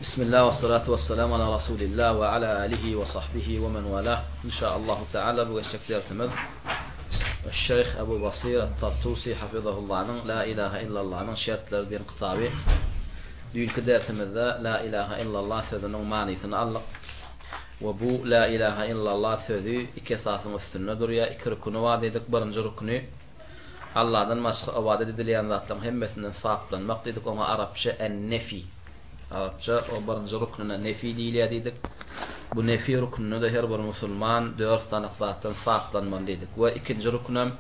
Bismillah ve salatu ve selamu ala Resulillah ve ala alihi ve sahbihi ve men valah. İnşaallahu Teala bu geçeceklerimiz Şeyh Ebu Basir At-Tartusi hafizahullah'ın La ilahe illallah'ın şartları diyen kitabı. Dünkü dersimizde La ilahe illallah sözünün manasını aldık. Ve bu La ilahe illallah sözü iki esasın üstünde duruyor. İki rükünü var dedik. Birinci rükünü Allah'dan başka ibadet edilen zatların hemmesinden sahiplenmek dedik. Ona Arapça en-nefi. Arapça o birinci rüknüne nefi deyilýär dedik. Bu nefi rüknüne de her bir musulman 4 tane zatdan sahiplenmeli dedik. Ve ikinci rüknüm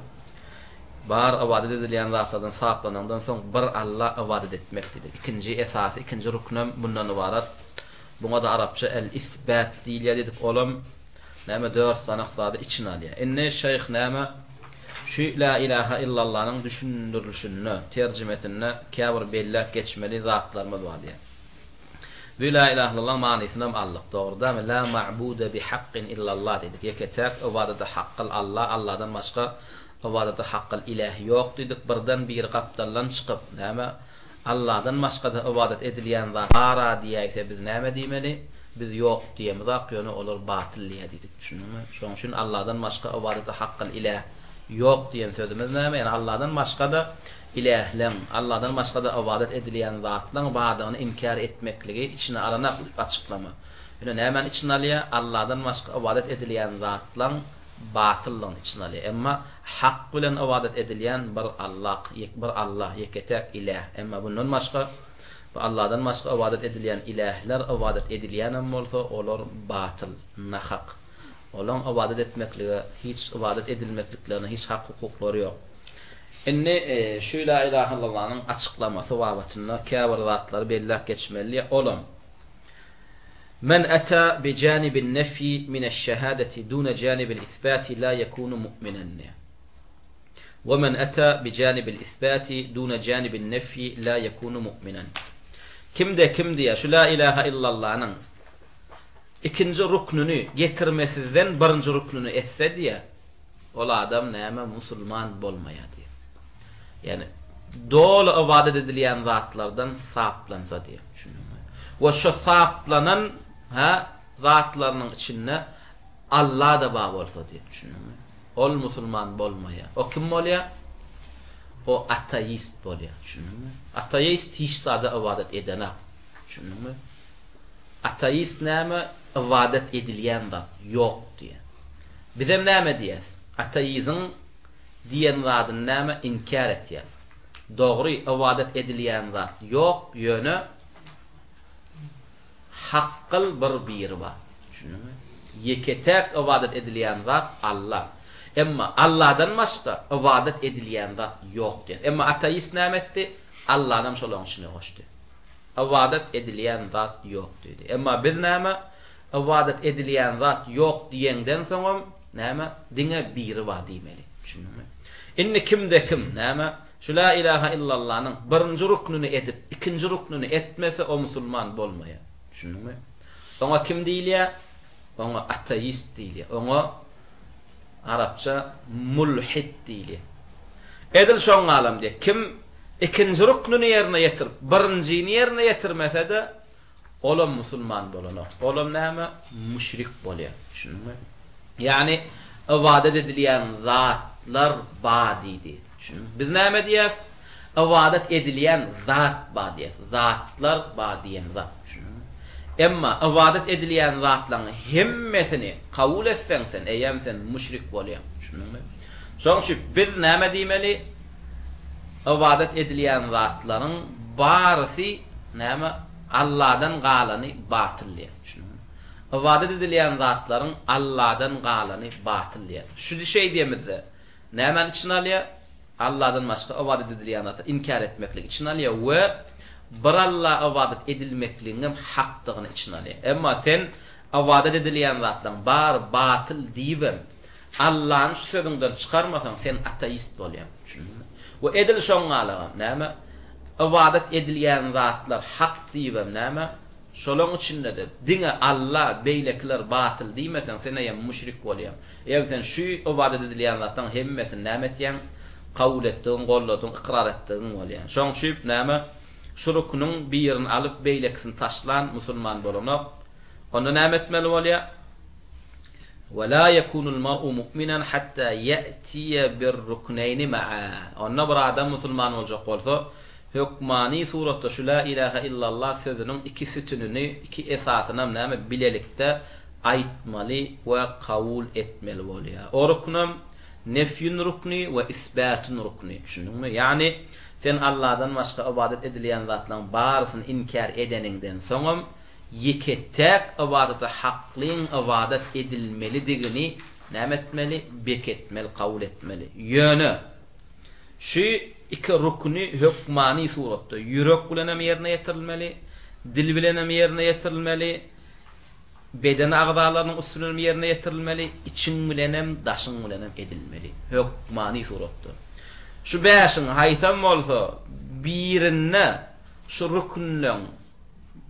bar ibadet edilen zatlardan sahiplenenden soň bir Allah ibadet etmek dedik. İkinci esasy, ikinci rüknüm bundan ibaret. Buna da Arapça el-isbat deyilýär dedik. Olam näme 4 tane zatı içine alýar. Enne şeyh näme şu la ilahe illallah'ın düşündürülüşünü, tercümetini käbir bellek geçmeli zatlarımız var diye. Bu la ilahe illallah manasını aldık. Doğru değil mi? La ma'bude bi haqqin illallah dedik. Yeketek ibadete haqqal Allah, Allah'dan başka ibadete haqqal ilah yok dedik. Birden bir kaptaldan çıkıp näme Allah'dan başka da ibadet edilen zat ara diýse biz näme diýmeli? Biz yok diýemiz ýöne olur batıl dedik. Düşündüňmi? Şoň üçin Allah'dan başka ibadete haqqal ilah yok diýen sözümüz näme? Yani Allah'dan başka da ilahlan, Allah'dan başka da ibadet edilen zatlaryň bardygyny inkar etmekligi içine alanak açıklama. Ýöne näme içine alýar? Allah'dan başka ibadet edilen zatlaryň batyllygyny içine alýar. Emma hak bilen ibadet edilen bir Allah, yeketek ilah. Emma bundan başka Allah'dan başka ibadet edilen ilahlar ibadet edilen bolsa olar batyl, nahak. Olan ibadet etmekligi, hiç ibadet edilmekliklerine hiç hak hukuklary ýok. Enne şu la ilahe illallah'ın açıklaması vabatında käbir zatlar bellek geçmeli olam. Men ata bi janibin nefi min eş-şehadeti dun janibil isbati la yekunu mu'minen. Ve men ata bi janibil isbati dun janibin nefi la yekunu mu'minen. Kim diye şu la ilahe illallah'ın ikinci rüknünü getirmesizden birinci rüknünü etse diye ol adam näme musulman bolmaýar. Yani dolu ibadet edilen zatlardan sahiplense diye düşünüyorum. Ve şu sahiplenen zatlarının içinde Allah da bağ olsa diye düşünüyorum. Ol musulman bolmaya. O kim bolya? O ateist bolya. Düşünüyorum. Ateist hiç sada ibadet edene. Düşünüyorum. Ateist näme ibadet edilen zat yok diye. Bizim näme diýäs? Ateizm diyen zatın näme inkar etýär. Dogry ibadet edilen zat yok ýöne haqqyl bir bar. Şunumy? Yeketek ibadet edilen zat Allah. Emma Allah'dan başga ibadet edilen zat yok diýär. Emma ateist näme etdi? Allah'dan şolaň içine goşdy. Ibadet edilen zat yok dedi. Emma biz näme ibadet edilen zat yok diýenden soň näme diňe biri bar diýmeli. Şunumy? İnne kimde kim näme şu la ilahe illallah'ın birinci rüknünü edip ikinci rüknünü etmese o musulman bolmaýar. Şunumy? Oňa kim diýilýär? Oňa ateist diýilýär. Oňa Arapça mulhid diýilýär. Edil şoň alam diýär. Kim ikinci rüknünü ýerine ýetirip birincini ýerine ýetirmese de olam musulman bolanok. Olam näme? Müşrik bolýar. Şunumy? Yani ibadet edilen zatlar badidi. Biz näme diýäs? Ibadet edilen zat badiýäs. Zatlar badiýen zat. Emma ibadet edilen zatlaryň hemmesini kabul etsen sen, eýem sen müşrik bolýan. Şunumy? Şoň üçin biz näme diýmeli? Ibadet edilen zatlaryň barysy näme Allah'dan galany batyllyar. İbadet edilen zatlaryň Allah'dan galany batyllyar. Şu şey diýemizde näme içine alýar? Allah'dan başga ibadet edilen zatı inkar etmeklik içine alýar we bir Allah ibadet edilmekligiň hakdygyny içine alýar. Emma sen ibadet edilen zatlaryň bar batyl diýip Allah'ın şu sözünden çıkarmasan sen ateist bolýan. We edil şoň alaga näme ibadet edilen zatlar hak diýip näme Şolong içinde de dine Allah beylekler batıl diýmesen sen ýa müşrik bolýan. Ýa sen şu ibadet edilýän zatdan hemmetini näme etýän? Kabul etdiň, golladyň, ikrar etdiň bolýan. Şoň üçin näme? Şu ruknyň birini alyp beýleksini taşlan musulman bolanok. Onda näme etmeli bolýar? ولا يكون المرء مؤمنا حتى يأتي بالركنين معا. Onda bir adam musulman boljak bolsa, hükmani suratda şu la ilahe illallah sözünün iki sütününü, iki esasyny näme bilelikde aýtmaly we kabul etmeli bolýar. O ruknum nefyün rukni we isbatun rukni. Şunuňmy? Yani sen Allah'dan başga ibadet edilýän zatlaryň barysyny inkar edeniňden soňam yeketek ibadete haqqlyň ibadet edilmeli digini näme etmeli? Beketmeli, kabul etmeli. Ýöne şu iki rukni hükmani suratda yürek bilen hem yerine yetirilmeli, dil bilen hem yerine yetirilmeli, beden agzalarynyň usulüne yerine yetirilmeli, içiň bilen hem daşyň bilen hem edilmeli. Hükmani suratda. Şu beşiň haýsam bolsa birine şu ruknlaň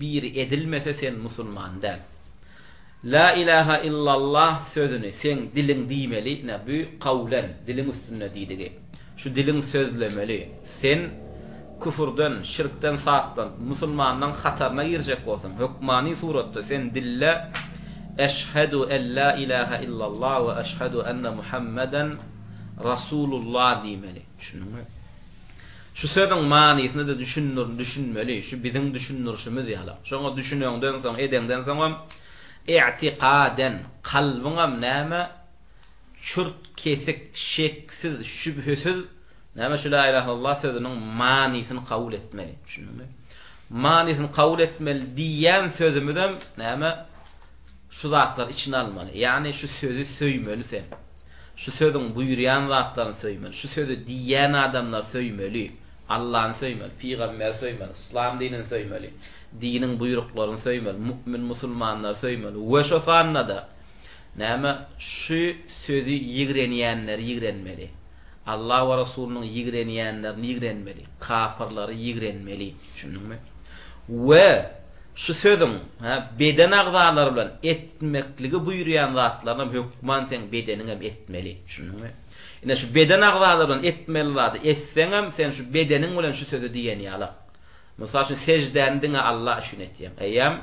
biri edilmese sen musulman däl. La ilahe illallah sözüni sen dilin diýmeli, ne bu kavlen dilin üstünde diýdigi. Şu dilin sözlemeli. Sen küfürden, şirkten saatlan, musulmandan hatarına girecek bolsan, hükmani suratda sen dille eşhedü en la ilahe illallah ve eşhedü enne Muhammeden Rasulullah diýmeli. Şunuňmy? Şu sözün manysını da düşünmeli. Şu bizim düşünürüşimiz ýaly. Şoňa düşünýäňden soň, edenden soň i'tiqaden kalbyňam näme çürt kesik, şeksiz, şübhesiz näme şu la ilahe illallah sözüniň manysyny kabul etmeli. Düşündiňmi? Manysyny kabul etmeli diýen sözümizem näme şu zatlar içine almaly. Yani şu sözü söýmeli sen. Şu sözün buyurýan zatlaryny söýmeli. Şu sözü diýen adamlar söýmeli. Allah'ın söýmeli, Peygamber söýmeli, İslam dinini söýmeli, dinin buyruklaryny söýmeli, mümin musulmanlar söýmeli. We şo sanada näme şu sözü ýigrenýänler ýigrenmeli. Allah we Rasulüniň ýigrenýänler ýigrenmeli, kafirlary ýigrenmeli. Şunuňmy? We şu sözüm beden agzalary bilen etmekligi buyurýan zatlaryny hökman sen bedeniňe etmeli. Şunuňmy? Ine şu beden agzalaryny etmeli zady etseňem sen şu bedeniň bilen şu sözü diýen ýaly. Mesela şu secdändin Allah şunu etýän. Eýem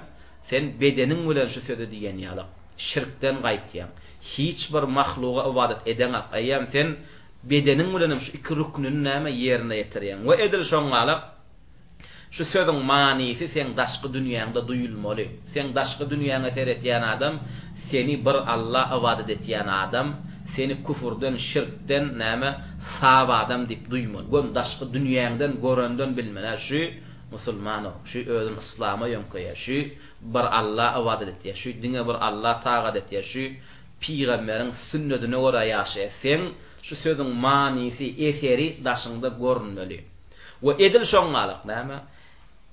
sen bedeniň bilen şu sözü diýen ýaly. Şirkden gaýtýan. Hiç bir mahluga ibadet edeňek. Eýem sen bedeniň bilen şu iki ruknyny näme ýerine ýetirýän. We edil şoňaly şu sözüň manysy sen daşky dünýäňde duýulmaly. Sen daşky dünýäňe teretýän adam, seni bir Allah ibadet etýän adam, seni küfürden, şirkden näme sab adam dip duýmaly. Gön daşky dünýäňden görenden bilmeli. Şu musulmano, şu özün islama ýönkäýär, şu bir Allah ibadet etýär, şu dine bir Allah taat etýär, şu peýgamberiň sünnetine görä ýaşaýar. Sen şu sözüň manysy, eseri daşyňda görünmeli. We edil şoňalyk näme?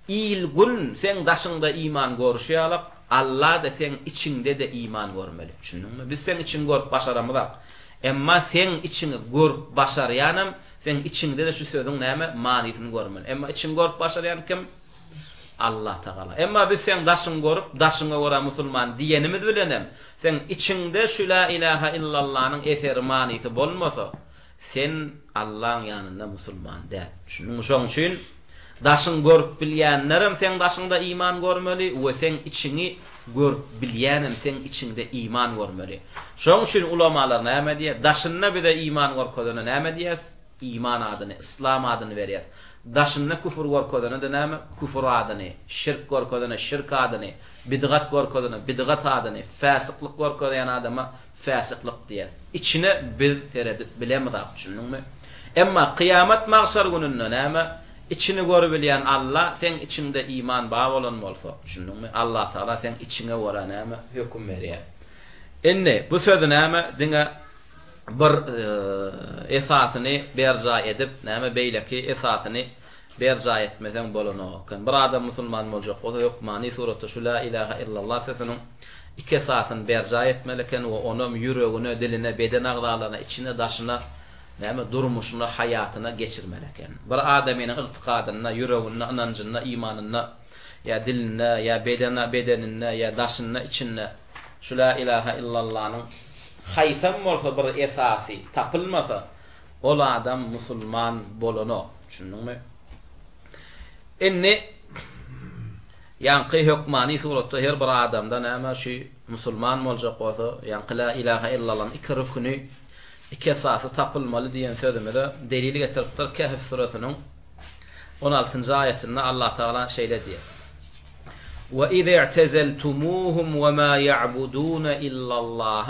İlgün sen daşyňda iman görüşýärlik, Allah da sen içinde de iman görmeli. Düşündiňmi? Biz sen için görüp başaramyzak. Emma sen içini görüp başarýanym, sen içinde de şu sözüň näme manysyny görmeli. Emma için görüp başarýan kim? Allah Taala. Emma biz sen daşyň görüp, daşyňa görä musulman diýenimiz bilenem. Sen içinde şu la ilahe illallah'nyň eseri manysy bolmasa, sen Allah'ın ýanynda musulman däl. Şoň üçin daşyň görüp bilýänlerim sen daşyňda iman görmeli we sen içini görüp bilýänem sen içinde iman görmeli. Şoň üçin ulamalar näme diýär? Daşyna bir de iman görkezene näme diýär? İman adyny, İslam adyny berýär. Daşyna küfür görkezene de näme? Küfür adyny, şirk görkezene şirk adyny, bidgat görkezene bidgat adyny, fasyklyk görkezene adama fasyklyk diýär. İçine bir teredüt bilemizak, düşündiňmi? Emma kıyamet mahşer gününde näme? İçini görüp bilýän Allah sen içinde iman bar bolan bolsa, düşündiňmi? Allah Taala sen içine görä näme hökm berýär. Enne bu sözü näme diňe bir esasyny berja edip näme beýleki esasyny berja etmesen bolanok. Bir adam musulman boljak, o hükmani suratda şu la ilahe illallah sözüniň iki esasyny berja etmeleken we onuň ýüregine, diline, beden agzalaryna, içine, daşyna näme durmuşuna, hayatyna geçirmeleken. Bir adamyň ıltykadyna, ýüregine, inanchyna, imanyna ya diline, ya bedenine, ya daşına, içine şu la ilahe illallah'ın haysam olsa bir esasi tapılmasa ol adam musulman bolano. Düşündünmü? Inni yankı hükmani suratda her bir adamdan ama şu musulman bolacak olsa yankı la ilahe illallah'ın iki rükünü iki esası tapılmalı diyen sözümde delili getiripler Kehf suresinin 16. ayetinde Allah Teala şöyle diyor. وَإِذَا اعْتَزَلْتُمُوهُمْ وَمَا يَعْبُدُونَ إِلَّا اللّٰهَ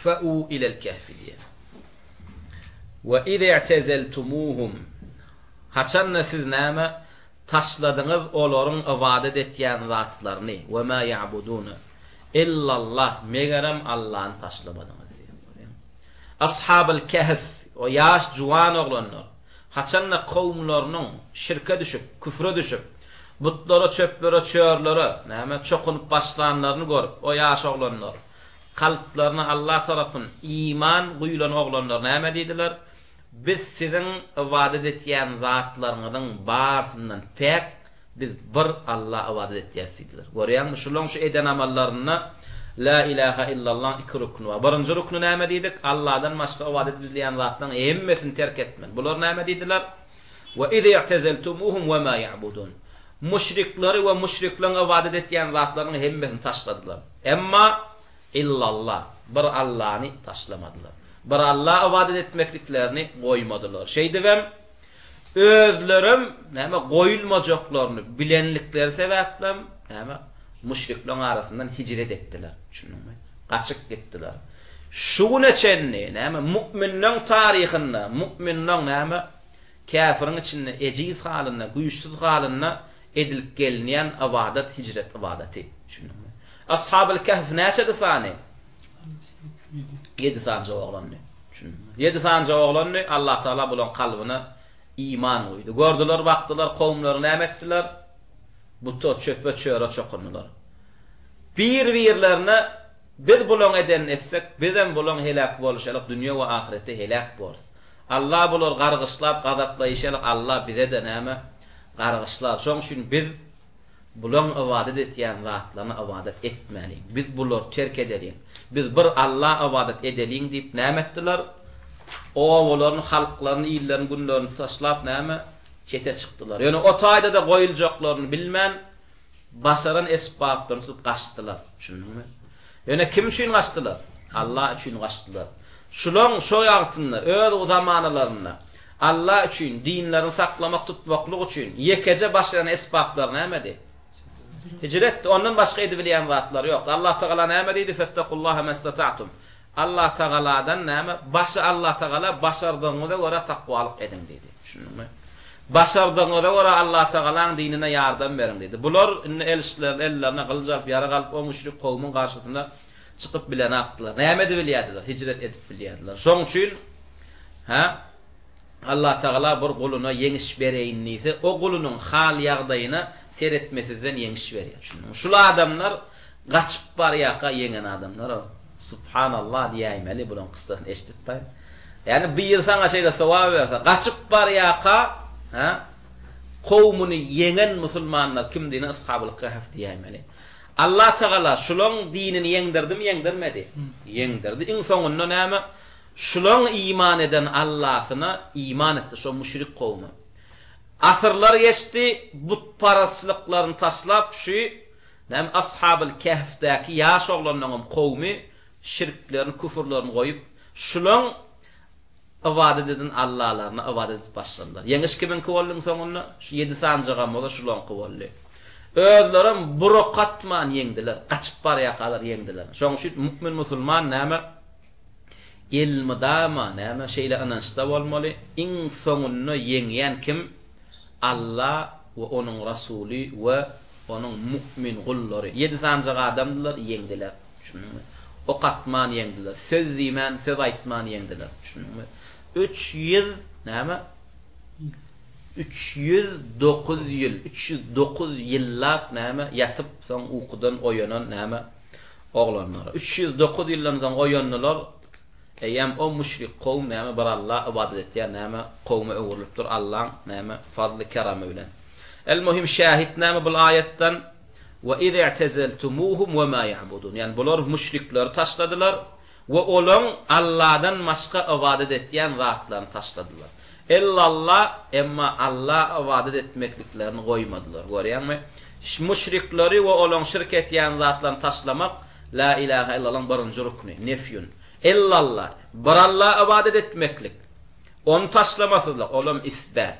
فَأُوا إِلَى الْكَهْفِ diye. وَإِذَا اعْتَزَلْتُمُوهُمْ haçanla siz näme taşladınız olorun ibadet etýän zatlaryny وَمَا يَعْبُدُونَ إِلَّا اللّٰهِ megerem Allah'ın taşlamadınız diye. Ashab-ül Kehf o yaş juwan oglanlar haçanla kowmlarynyň şirke düşüp, küfre düşüp butlara, çöplere, çöörlere näme çokunup başlanlaryny görüp o yaş oglanlar kalplaryna Allah tarapyn iman guýulan oglanlar näme diýdiler? Biz sizin ibadet etýän zatlaryňyzyň barysyndan pek biz bir Allah ibadet etýäs diýdiler. Görýärmi? Şulaň şu eden amallaryna la ilahe illallah iki ruknu var. Birinji ruknu näme diýdik? Allah'dan başga ibadet edilýän zatlaryň hemmesini terk etmen. Bular näme diýdiler? Ve iza i'tazaltumuhum ve ma ya'budun. Müşrikleri ve müşriklerin ibadet etýän zatlaryň hemmesini taşladylar. Emma illallah bir Allah'ni taşlamadylar. Bir Allah ibadet etmekliklerini goýmadylar. Şeýdibem özlerim näme goýulmajaklaryny bilenlikleri sebäplen näme müşriklerin arasyndan hicret etdiler. Düşündüňmi? Gaçyk gitdiler. Şuň üçinni näme müminleň taryhyna, müminleň näme kafirin içinde eciz halyna, güýçsiz halyna edilip gelinýän ibadet hicret ibadeti. Düşündüňmi? Ashab-ül Kehf näçe sany? 7 sanca oğlanny. 7 sanca oğlanny Allah Taala bulan kalbyna iman goýdy. Gördüler, bakdylar, kowmlaryny näme etdiler? Butda çöpe çöre çokundular. Bir-birlerine biz bulan eden etsek, bizden bulan helak boluşalyk dünýä we ahirette helak bolur. Allah bular gargyşlap, gazaplayşalyk Allah bize de näme gargyşlar. Şoň üçin biz bulan ibadet etýän zatlaryna ibadet etmeli. Biz bular terk edelim. Biz bir Allah ibadet edelim diýip näme etdiler? Olaryň halklaryny, ýyllaryny, günlerini taşlap näme çete çykdylar. Ýöne o taýda da goýuljaklaryny bilmän başaran esbaplarını tutup kaçtılar. Düşündünmü? Ýöne kim üçin kaçtılar? Allah üçin kaçtılar. Şulaň şo ýagtynda öz zamanlaryna Allah üçin dinlerini saklamak, tutmaklyk üçin ýekece başaran esbaplar näme? Hicret ondan başga edi bilýän zatlar ýok. Allah Taala näme diýdi? Fettakullaha mastata'tum. Allah Taala'dan näme? Başa Allah Taala başardygyňyza görä takwalyk edin diýdi. Düşündünmü? Başardygyňyza görä Allah Taala'nın dinine ýardam berin diýdi. Bular elçiler ellerine gyljalyp ýara galyp o müşrik kowmyň garşysynda çykyp bilen atdylar. Näme edip bilýärdiler? Hicret edip bilýärdiler. Şoň üçin Allah Taala bir guluny yeňiş bereýin diýse, o gulunyň hal ýagdaýyna seretmesinden yeňiş berýär. Şular adamlar gaçyp barýaka yeňen adamlar. Subhanallah diýäýmeli bulan kıssasyny eşitipbaý. Yani bir ýyl saňa şeýle sowab berse, gaçyp barýaka kowmuny yeňen musulmanlar kim diýene Ashab-ül Kehf diýäýmeli. Allah Taala şulaň dinini yeňdirdi. Yeňdirdi. Iň soňunda näme? Şulaň iman eden Allah'ına iman etdi şo müşrik kowmy. Asırlar geçti, butparastlyklaryny taşlap şu näme Ashab-ül Kehfdäki ýaş oglanlaryň kowmy şirklerini, küfürlerini goýup şulaň ibadet eden Allah'laryna ibadet edip başladylar. Yeňiş kimin kowallyň soňunda? Şu 7 sanjaga moda şulaň kowally. Özlerim burokatman yeňdiler, gaçyp barýakalar yeňdiler. Şoň üçin mümin musulman näme? Ilmidama näme şeýle anançda bolmaly. Iň soňunda yeňýän kim? Allah ve onun Rasuli ve onun mümin gullary. 7 sanjaga adamlar yeňdiler. Şunmy? O katman yeňdiler. Söz diýmän, söz aýtman yeňdiler. Şunmy? 300 näme? 309 ýyllap näme ýatyp soň ukudan oýanan näme oglanlar. 309 ýyllardan oýanlar eýem o müşrik kowm näme bar Allah ibadet etýän näme kowmy öwrülipdir Allah näme fadly keramy bilen. El muhim şahit näme bu ayetden ve iz i'tezeltumuhum ve ma ya'budun. Yani bular müşrikler taşladılar ve olan Allah'dan başka ibadet etyen zatlarını taşladılar. İllallah emma Allah ibadet etmekliklerini koymadılar. Görýärmi? Müşrikleri ve olan şirk etyen zatlarını taşlamak la ilahe illallah'ın birinci rukni, nefyun. İllallah, bir Allah ibadet etmeklik. Onu taşlamasızlar, olam isbat.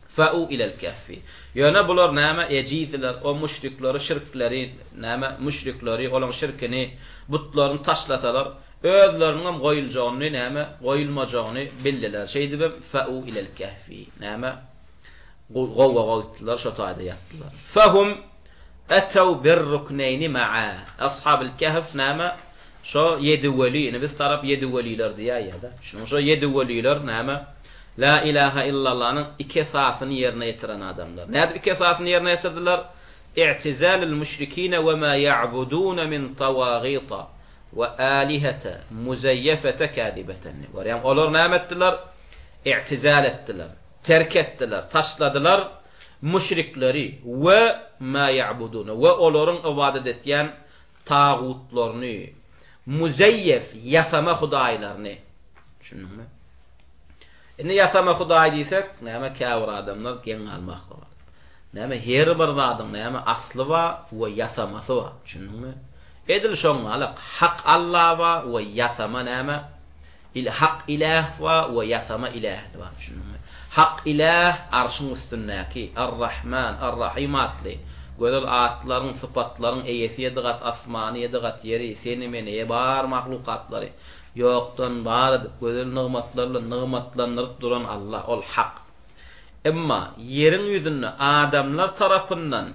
Fa'u ilal kahfi. Yani bular näme ejizler, o müşrikleri, şirkleri, näme müşrikleri olan şirkini, butlaryny taşlasalar, özleriniň goýuljagyny, näme goýulmajagyny bildiler. Şeýdi be fa'u ilal kahfi. Näme goýuldylar, şo taýda ýatdylar. Fahum ataw bir ruknayni ma'a. Ashabul kahf näme şo 7 weli, biz tarap 7 weliler diýär-de. Şo 7 weliler näme la ilahe illallah'ın iki esasını yerine getiren adamlar. Näde iki esasını yerine getirdiler? İ'tizalul müşrikine ve ma ya'budun min tawagita ve alihata muzayyafata kadibatan. Yani onlar näme etdiler? İ'tizal etdiler, terk etdiler, taşladılar müşrikleri ve ma ya'budun ve onların ibadet etýän tağutlaryny, muzayyaf yasama hudaýlaryny. Şunmy? Indi yasama hudaý diýsek, näme käwir adamlar geň almakly bar. Näme her bir adam näme asly bar we yasamasy bar. Şunmy? Edil şoňa hak Allah bar we yasama näme? Hak ilah bar we yasama ilah bar. Şunmy? Hak ilah arşyň üstündäki Ar-Rahman, Ar-Rahim atly. Gözel atlaryň, sypatlaryň eýesi ýegat asmany, ýegat ýeri, seni meni bar mahlukatlary. Yoktan bar gözel nigmatlarla nigmatlandyryp duran Allah, ol hak. Emma yerin ýüzünde adamlar tarapyndan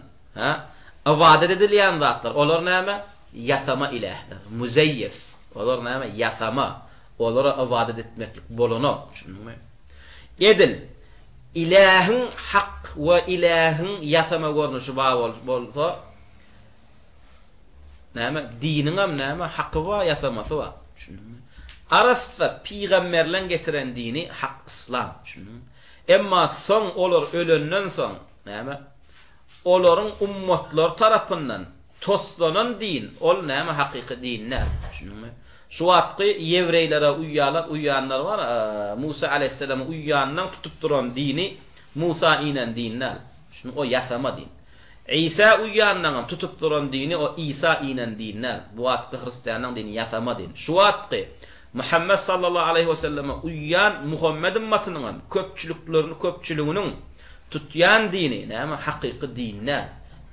ibadet edilýän zatlar, olar näme? Yasama ilahlar, muzayyif. Olar näme? Yasama. Olara ibadet etmeklik bolano. Şunmy? Edil ilahın hak ve ilahın yasama görnüşi bolsa näme? Diniňem näme? Haky we yasamasy bar. Şunmy? Arasda peygamberler getiren dini hak İslam. Emma son olur ölenden son näme? Olaryň ummatlar tarapyndan toslanan din, ol näme hakyky dinler. Şunmy? Şu wagtky ýewreýlere uýanlar var. Musa aleyhisselam uýandan tutup duran dini Musa inen dinler. Şunu o yasama din. İsa uýandan tutup duran dini o İsa inen dinler. Bu wagtky Hristiýanyň dini yasama din. Şu wagtky Muhammed sallallahu aleyhi ve sellem uyyan Muhammed ümmetinin köpçülüğünün tutyan dini, näme hakyky dinler,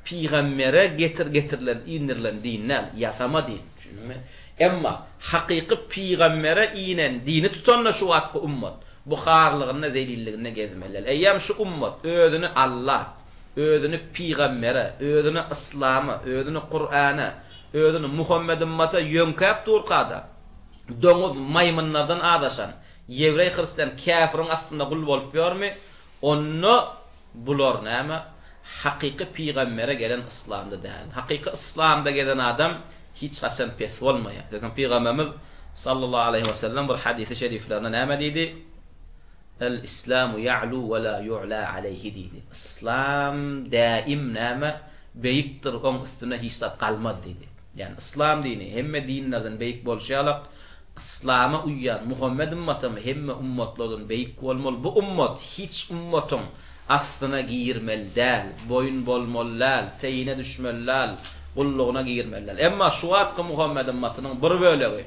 peygambere getirilen inirlen dinler, yasama din. Emma hakyky peygambere inen dini tutanla şu wagtky ummat buharlygyna delilligine gezmeler. Eýem şu ummat özüni Allah, özüni peygambere, özüni İslam'a, özüni Kur'an'a, özüni Muhammed ümmete yönkap durqada. Doňuz maymunlardan adaşan, Ýewrey Hristiýan käfiriň aslynda gul bolup ýörmi? Onu bular näme? Hakyky peýgambere gelen İslamda däl. Hakyky İslamda gelen adam hiç haçan pes bolmaýar. Lekin Peýgamberimiz sallallahu aleyhi ve sellem bir hadisi şeriflerinde näme diýdi? El-İslamu ya'lu ve la yu'la aleyhi diýdi. İslam daim näme? Beýikdir, oň üstüne hiç galmaz diýdi. Yani İslam dini hemme dinlerden beýik bolşýarlar. İslam'a uyyan Muhammed ümmetimi hemme ummatlardan beýik bolmaly. Bu ummat hiç ummatyň astyna girmel däl, boyun bolmalylar, teýine düşmeller, gullugyna girmeller. Emma şu wagtky Muhammed ümmetiniň bir bölegi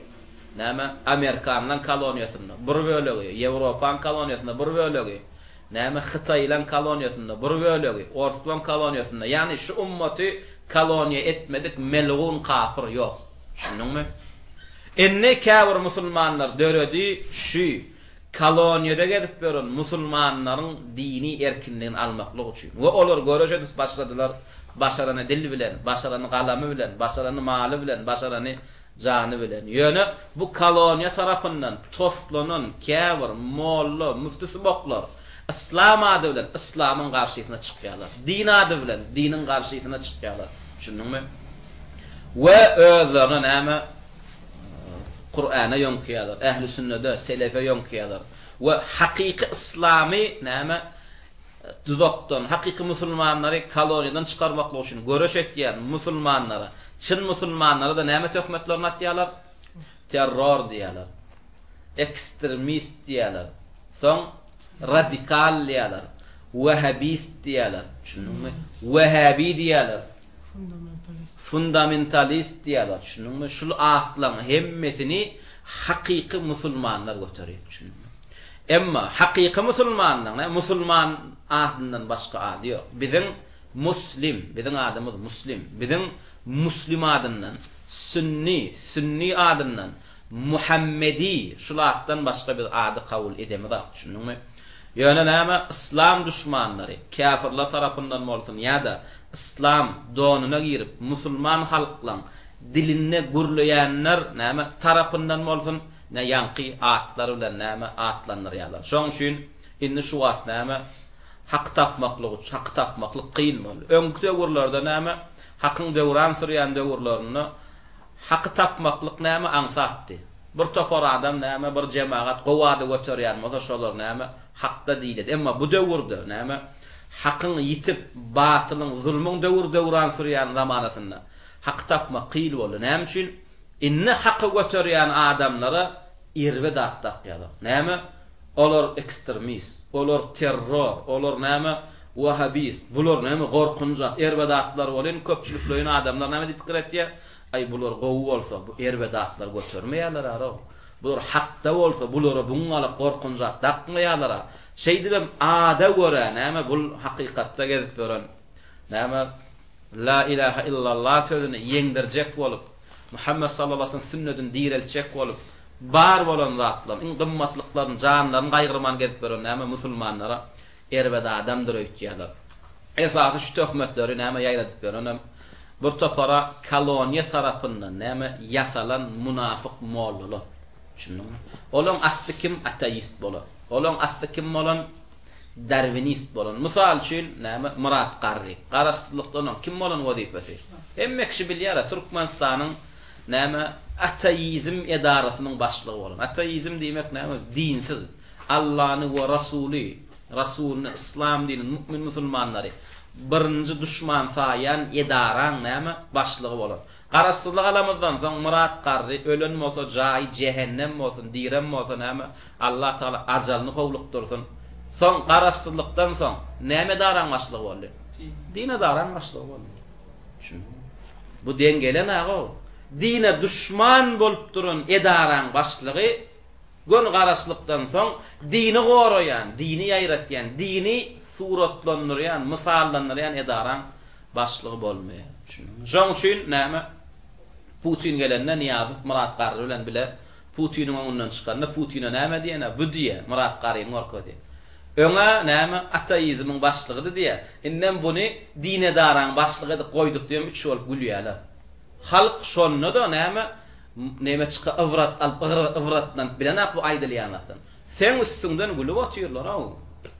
näme? Amerikanyň koloniýasynda bir bölegi, Ýewropaň koloniýasynda bir bölegi, näme? Hytaýlaň koloniýasynda bir bölegi, Orslan koloniýasynda. Yani şu ummaty koloniýa etmedik melgun kapyr ýok. Şunuňmy? Enne käwir musulmanlar döredi şu koloniýada gezip beren musulmanlaryň dini erkinligini almaklyk üçin. We olar görüşe başladylar, başarany dil bilen, başarany galamy bilen, başarany maly bilen, başarany jany bilen. Ýöne bu koloniýa tarapyndan toslanan käwir, molla, müftisi boklar İslam ady bilen İslamyň garşysyna çykýarlar. Din ady bilen diniň garşysyna çykýarlar. Şunuňmy? We özlerine näme? Kur'an'a yonkýarlar, ähli sünnede, selefe yonkýarlar. Ve hakyky islamy näme düzoktan hakiki musulmanları koloniyadan çıkarmakla üçün görüş etdiyen musulmanları, çın musulmanları da näme töhmetlerini atýarlar? Terror diýerler. Ekstremist diýerler. Soň radikal diýerler. Wahhabist diýerler. Şunuňmy? Wahhabi diýerler. Fundamentalist diýerler. Şunuňmy? Şul atlaryň hemmesini hakiki musulmanlar göterir. Şunuňmy? Emma hakiki musulmanlar, musulman adından başka adı yok. Bizim adımız muslim. Bizim muslim adından, sünni adından, Muhammedi şulattan başka bir adı kabul edemez. Düşündün mü? Yani näme İslam düşmanları, kafirler tarafından bolsun ya da İslam donuna girip musulman halklan diline gurlayanlar näme tarafından bolsun ne yankı atlar bilen näme atlanır ýalar. Şoň üçin indi şu wagt näme hak tapmaklyk kıyın bol. Öňkü döwürlerde näme hakyň döwran sürýän döwürlerini hak tapmaklyk näme aňsatdy. Bir topar adam näme bir jemaat gowady göterýän bolsa şolar näme hakda diýildi. Emma bu döwürde näme hakyň ýitip batylyň zulmüň döwran sürýän zamanatynda hak tapmak kıyıl boldy. Näme üçin inne haqqı götürýän adamlara irwe datdaqýarlar. Näme? Olar ekstremist, olar terror, olar näme? Wahhabist. Bular näme? Gorkunjak irwe datlar bolan köpçüliklerin adamlar näme diýip pikir etýär? Ay bular gowy bolsa bu irwe datlar götürmeýärler ara. Bular hakda bolsa bulara buňaly gorkunjak daqmaýarlar. Şeýdibem ada göre näme? Bul hakykatda gezip gören. Näme? La ilahe illallah sözüni ýeňdirjek bolup Muhammed sallallahu aleyhi ve sellem sünnetini direlçek bolup bar bolan zatlar, in gymmatlyklaryny, janlaryny gaýgyrman gelip beren näme musulmanlara erbede adamdyr öýtýärler. Esasy şu töhmetleri näme ýaýladyp beren bir topara koloniya tarapyndan näme ýasalan munafyk mollalar. Şunuňmy? Olaň asly kim ateist bolar. Olaň asly kim bolan darwinist bolan. Mysal üçin näme Murat Qarri. Garaşdyrlykdan kim bolan wazifesi? Hemme kişi bilýär Türkmenistanyň näme ateizm edarasynyň başlygy bolan. Ateizm diýmek näme? Dinsiz. Allahny we Rasulyny, İslam dinini, mümin musulmanlary birinji düşman saýan edaran näme? Başlygy bolan. Garaşdyrlyk alamyzdan soň Murat Qarri ölen bolsa jaý cehennem bolsun, direm bolsa näme? Allah taala ajalyny howlukdursun. Soň garaşdyrlykdan soň näme daran başlygy boldy? Dine daran başlygy boldy. Bu dengele nägo? Dine düşman bolup durun edaran başlygy gön garaşlykdan soň dini goraýan, dini ýaýratýan, dini suratlandyrýan, mysallandyrýan edaran başlygy bolmaýar. Şoň üçin näme? Putin gelende Niýazow Murat Qarry bilen bile Putiniň oňundan çykanda Putin'e näme diýene? Bu diýe Murat Qarryň gorkady. Öňe näme ateizmiň başlygy diýe. Inden buny dine daran başlygy edip goýduk diýem 3 bolup gülýärler. Halk şonda da näme çyka ıvratdan bilen bu aýdylýanatdan. Sen üstünden gülüp otýarlar ha.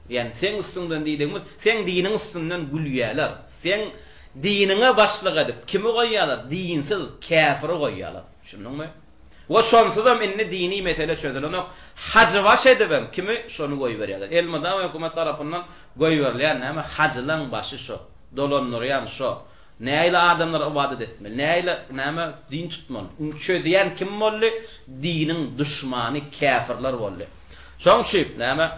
Yani sen üstünden diýdiňmi? Sen diniň üstünden gülýärler. Sen dinine başlyk edip kimi goýýarlar? Dinsiz kafiri goýýarlar. Şunuňmy? Wa şonsuzam inni dini mesele çözülenok hacı baş edibem kimi şonu goýberýärler. Elmada hökümet tarapyndan goýberýär näme hacılaň başy şo, dolanýan şo. Näyle adamlar ibadet etmeli, näyle näme din tutmaly. Çözýän kim boldy? Diniň düşmany kafirler boldy. Şoň üçin näme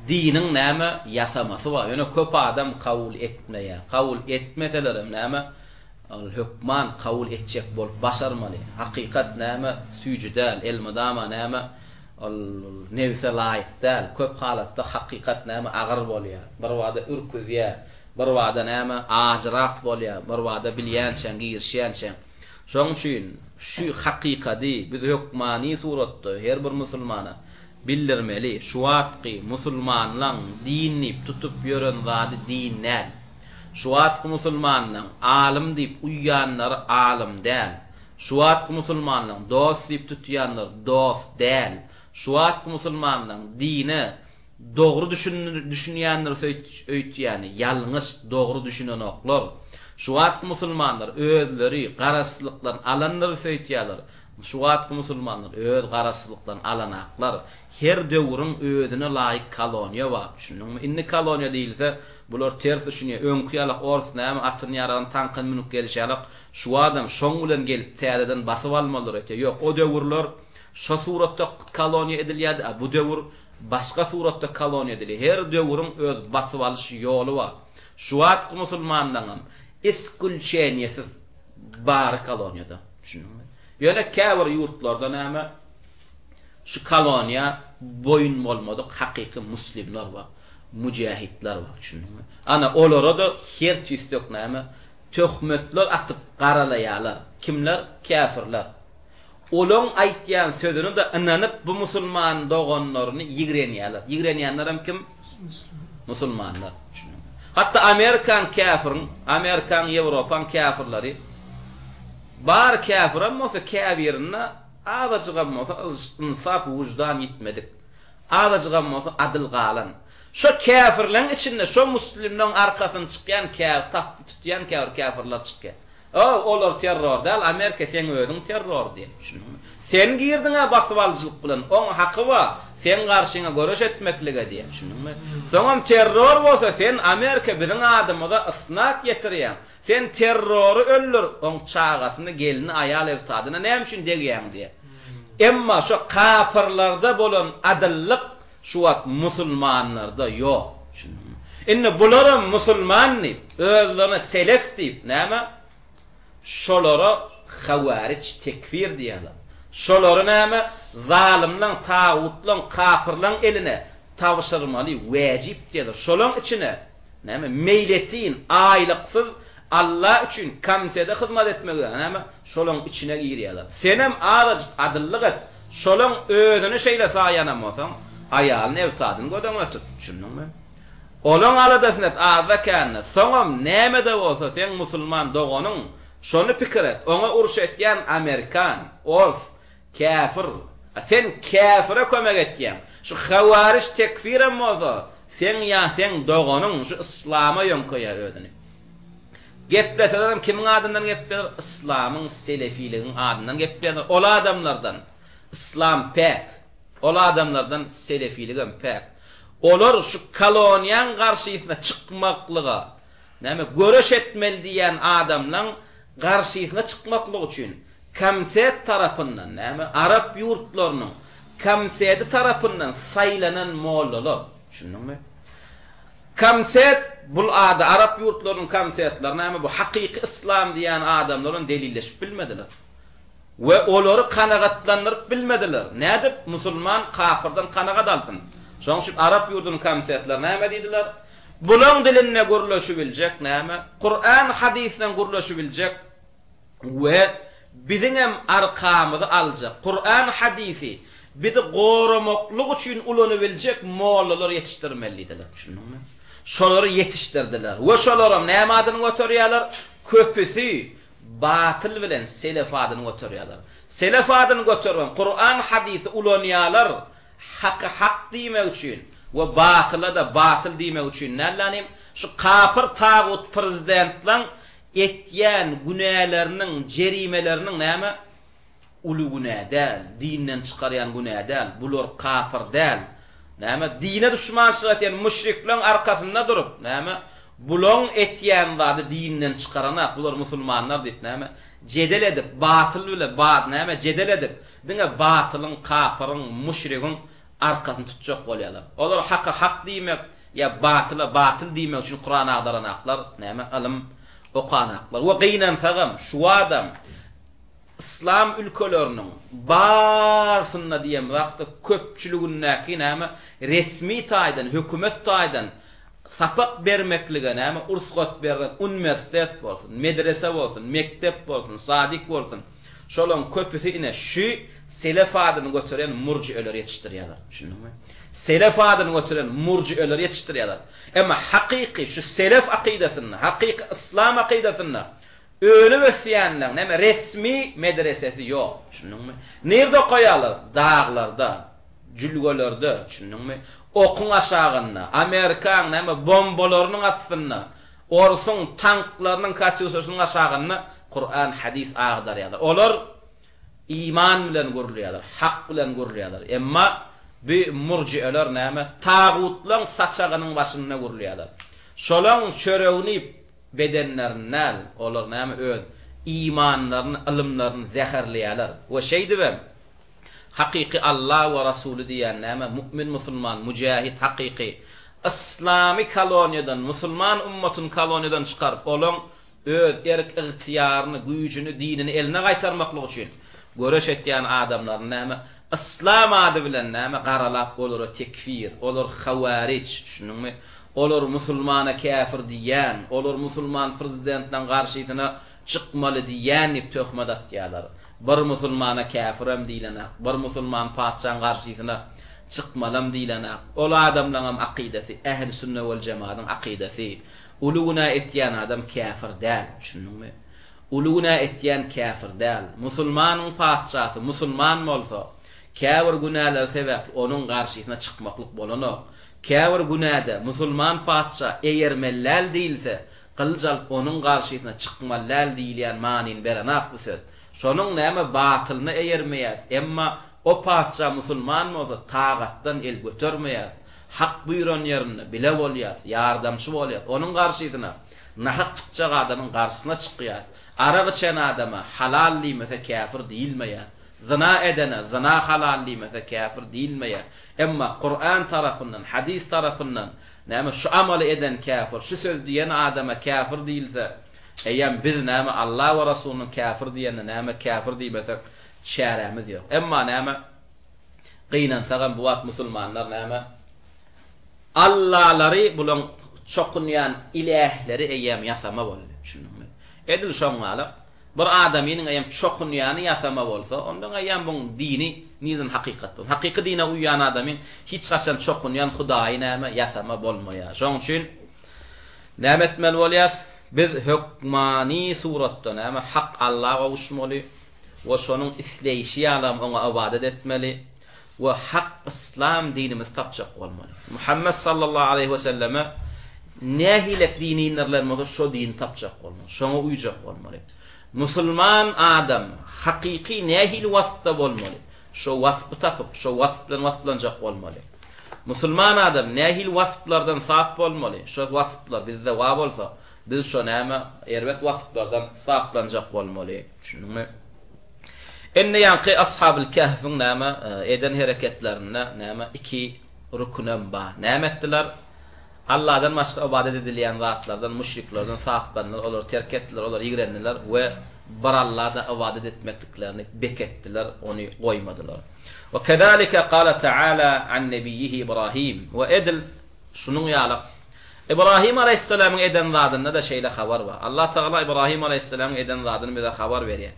diniň näme ýasamasy bar. Ýöne köp adam kabul etmeýär. Kabul etmeseler näme al-hukman kabul etjek bolup başarmaly. Hakykat näme süýjüdäl, elmedama näme al-nefse laýyk däl. Köp halatda hakykat näme agyr bolýar. Bir wada ürküzýär. Bir wada näme ajrak bolýar, bir wada bilýänçen, girşýänçen. Şoň üçin şu hakykady biz hukmany suratda her bir musulmana bildirmeli. Şu wagtky musulmanlaň dinni tutup ýören zady dinler. Şu wagtky musulmanlaň alim diýip uýýanlar alim däl. Şu wagtky musulmanlaň dost diýip tutýanlar dost däl. Şu wagtky musulmanlaň dine doğru düşünýänler öýtýäni, ýalňyş doğru düşünen oklar. Şu wagt musulmanlar özleri garaşlyklaryny alanlar söýtýärler. şu wagtky musulmanlar öz garasızlıkdan alanaklar. Her döwrüň özüne laýyk koloniýa bar. Şunuňmy? Inni koloniýa diýilse, bular ters düşünýär. Öňküýalyk ors näme atyny ýaradan tankyn minip gelişýärlik. Şu adam şoň bilen gelip täzeden basyp almalar etdi. Ýok, o döwürler şu suratda koloniýa edilýärdi. Bu döwür başga suratda koloniýa edilýär. Her döwrüň öz basyp alyş ýoly bar. Şu wagtky musulmanlaryň iskulçeniyesi bar koloniýada. Şunuňmy? Ýöne käbir ýurtlarda näme şu koloniýa boyun bolmadyk hakyky muslimler bar, mujahidler bar. Şunuňmy? Ana olara da her tüýsdök näme töhmetler atyp garalaýarlar. Kimler? Käfirler. Olaň aýtýan sözüni de inanyp bu musulman doganlaryny ýigrenýärler. Ýigrenýänler hem kim? Musulmanlar. Hatta Amerikan käfirin, Amerikan, Ýewropan käfirleri bar käfir bolsa käbirine azajygam bolsa insaf wujdan ýitmedik. Azajygam bolsa adyl galan. Şu käfirlerin içinde şu muslimlerin arkasyny çykýan käfir, tutýan käfirler çykýar. Olar terror däl, Amerika sen özüň terror diýip. Sen girdiňe basyp alyjylyk bilen, oň haky bar. Sen garşyňa görüş etmeklige diýip. Şunuňmy? Soňam terror bolsa sen Amerika biziň adamyga ısnat ýetirýän. Sen terrory öldür, oň çağasyny, gelini, aýal evtadyna näme üçin degýän diýip. Emma şu kapyrlarda bolan adyllyk şu wagt musulmanlarda ýok. Şunuňmy? Indi bularym musulmanny, özlerine selef diýip, näme? Şolara hawariç tekfir diýerler. Şolary näme? Zalimlaň, tağutlaň, kapyrlaň eline tawşyrmaly wajip diýerler. Şolaň içine näme? Meýletin, aýlyksyz Allah üçin kamçeda hyzmat etmege näme? Şolaň içine girýärler. Senem araj adyllyk et. Şolaň özüni şeýle saýanamasaň, aýalyny evtadyny godaňa tut. Şunuňmy? Olaň aladasynet azakanna. Soňam näme de bolsa sen musulman doganyň şonu pikir et. Ona uruş etýän Amerikan, orf, käfir. Sen käfire kömek etýän. Şu hawariç tekfire moza. Sen doganyň şu islama ýönköýä ödüni. Gepleseler kimin adından gepler? İslamyň selefiligiň adından gepler. Ola adamlardan İslam pek. Ola adamlardan selefiligim pek. Olar şu koloniýan garşysyna çykmaklyga, näme görüş etmeli diýen adamlaň garşysyna çykmaklyg üçin Kamçet tarapyndan, näme Arap ýurtlarynyň Kamçeti tarapyndan saýlanan mollalar. Şunuňmy? Kamçet bul ada Arap ýurtlarynyň kamçetler näme bu hakyky islam diýen adamlaryň delilleşip bilmediler. We olary kanagatlandyryp bilmediler. Nädip musulman kafirden kanagat alsyn. Şoň şu Arap ýurdunyň kamçetler näme diýdiler? Bulaň diline gurlaşyp biljek näme? Kur'an hadisden gurlaşyp biljek we biziň hem arkamyzy aljak. Kur'an hadisi bizi goramaklyk üçin ulanyp biljek mollalar ýetişdirmelidiler. Şunuňmy? Şolary ýetişdirdiler. We şolaram näme adyny göterýärler? Köpüsi batyl bilen selef adyny göterýärler. Selef adyny göterýän Kur'an hadisi ulanýarlar hak diýmek üçin we batyla da batyl diýmek üçin nälanym? Şu kapyr tagut prezidentlaň etýän günäleriniň, jerimeleriniň näme? Ulu günä däl, dinden çykarýan günä däl, bular kapyr däl. Näme? Dine düşmançylyk etýän müşriklaň arkasynda durup, näme? Bulan etýän zady dinden çykaranak, bular musulmanlar diýip, näme? Jedel edip, batyl bilen näme? Jedel edip, diňe batylyň, kapyryň, müşrigiň arkasyny tutjak bolýarlar. Olar hak diýmek ýa batyla batyl diýmek üçin Qur'an agdaranaklar, näme? Ilim okanaklar. We gıynan sagam şu adam İslam ülkelerinin barsynda diýen wagtda köpçüligindäki näme resmi taýdan, hökümet taýdan sapak bermeklige näme ursgat beren universitet bolsun, medrese bolsun, mektep bolsun, sadik bolsun. Şolaň köpüsine şu selef adyny götüren murji'eler ýetişdirýärler. Şunuňmy? Selef adyny götüren murji'eler ýetişdirýärler. Emma hakyky şu selef aqidasyny, hakyky İslam aqidasyny öňe ösýänler, näme resmi medresesi ýok. Şunuňmy? Nerede goýarlar? Dağlarda, jülgelerde, şunuňmy? Okun aşağına, Amerikan näme bombalarynyň astyna, orsun tanklarynyň kaçyşynyň aşağına Kur'an hadis agdarýarlar. Olar iman bilen gurulýarlar, hak bilen gurulýarlar. Emma bu murji'eler näme? Tağutlaň saçaganyň başyna gurulýarlar. Şolaň çöregini bedenlerinden olar näme öz imanlaryny, ilmlaryny zäherleýärler. We şeýdibem hakiki Allah we Rasulü diýen näme mümin musulman, mujahid hakiki İslami koloniyadan, musulman ummatyn koloniyadan çykaryp olaň öz erk ihtiýaryny, güýjüni, dinini eline gaýtarmaklyk üçin göreş etýän adamlar näme İslam ady bilen näme garalap bolar, tekfir, olar hawarij, şunuňmy? Olar musulmana kafir diýen, olar musulman prezidentden garşydyna çykmaly diýen töhmet atýarlar. Bir musulmana kafiram diýlenek, bir musulman paçan garşydyna çykmalam diýlenek. Ol adamlaryň akidesi, ehli sünnet we cemaatın akidesi. Uluna etýän adam kafir däl, şunuňmy? Uluna etýän kafir däl. Musulmanyň paçasy musulman bolsa, kafir günahlar sebäp onuň garşysyna çykmaklyk bolanok. Kafir günahda musulman paça eýermeller diýilse, kılcal onuň garşysyna çykmalar diýilýän manin berenak bu söz. Şonuň näme batylyny eýermeýäs, emma o paça musulman bolsa tagatdan el götürmeýäs. Hak buyuran ýerine bile bolýas, ýardamçy bolýas. Onuň garşysyna nahak çykjak adamyň garşysyna çykýas. Aragy içen adama halal diýmese kafir diýilmeýär. Zina edene zina halal diýmese kafir diýilmeýär. Emma Kur'an tarapyndan, hadis tarapyndan näme şu amaly eden kafir, şu söz diýen adama kafir diýilse, eýem biz näme Allah we Rasulunyň kafir diýende näme kafir diýmesek şäremiz ýok. Emma näme gynan sagan bu wagt musulmanlar näme Allah'ları bulan çokunyan ilahleri eyyem yasama boldy. Şunuňmy? Edil şoňaly bir adamyň eyyem çokunyany yasama bolsa, ondan eyyem bu dini niden hakikat bu. Hakiki dine uýan adamyň hiç gaçan çokunyan Hudaýy näme yasama bolmaýar. Şoň üçin näme etmeli bolýar? Biz hukmani suratda näme hak Allah'a uşmaly we şonuň isleýişi alam oňa ibadet etmeli. Ve hak İslam dinimiz tapçak olmalı. Muhammed sallallahu aleyhi ve selleme nehilek dini inlerlermede şu din tapçak olmalı. Şuna uyacak olmalı. Müslüman adam hakiki nehil vasıfta olmalı. Şu vasıfı tapıp, şu vasıflanacak olmalı. Müslüman adam nehil vasıflardan sahip olmalı. Şu vasıflar bizde var olsa, biz şu näme erbet vasıflardan sahiplanacak olmalı. Şunu enne yankı ashab-ı kahfın näme eden hareketlerine näme iki rukunem ba. Näme etdiler? Allah'dan başga ibadet edilýän zatlardan, müşriklerden sahiplanlar, olar terk etdiler, olar ýigrendiler we bar Allah'da ibadet etmekliklerini beketdiler, onu goýmadylar. Ve kezalike qala Taala an nebiyyihi İbrahim ve edil şunun ýaly İbrahim aleyhisselam'ın eden zatynda da şeýle habar var. Allah Taala İbrahim aleyhisselam'ın eden zatyny bize habar berýär.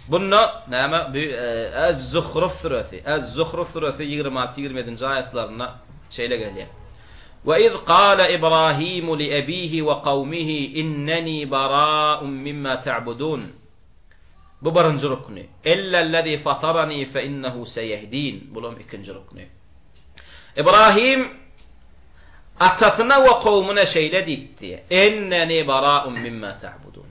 Bunna näme Az-Zukhruf suresi. Az-Zukhruf suresi 26-27 ayetlerine şeýle gelýär. Ve iz qala İbrahim li abihi ve kavmihi inneni bara'un mimma ta'budun. Bu birinji rukny. Ellellezî fatarani fe innehu seyehdin. Bulam ikinji rukny. İbrahim atasyna we kavmuna şeýle diýdi. Inneni bara'un mimma ta'budun.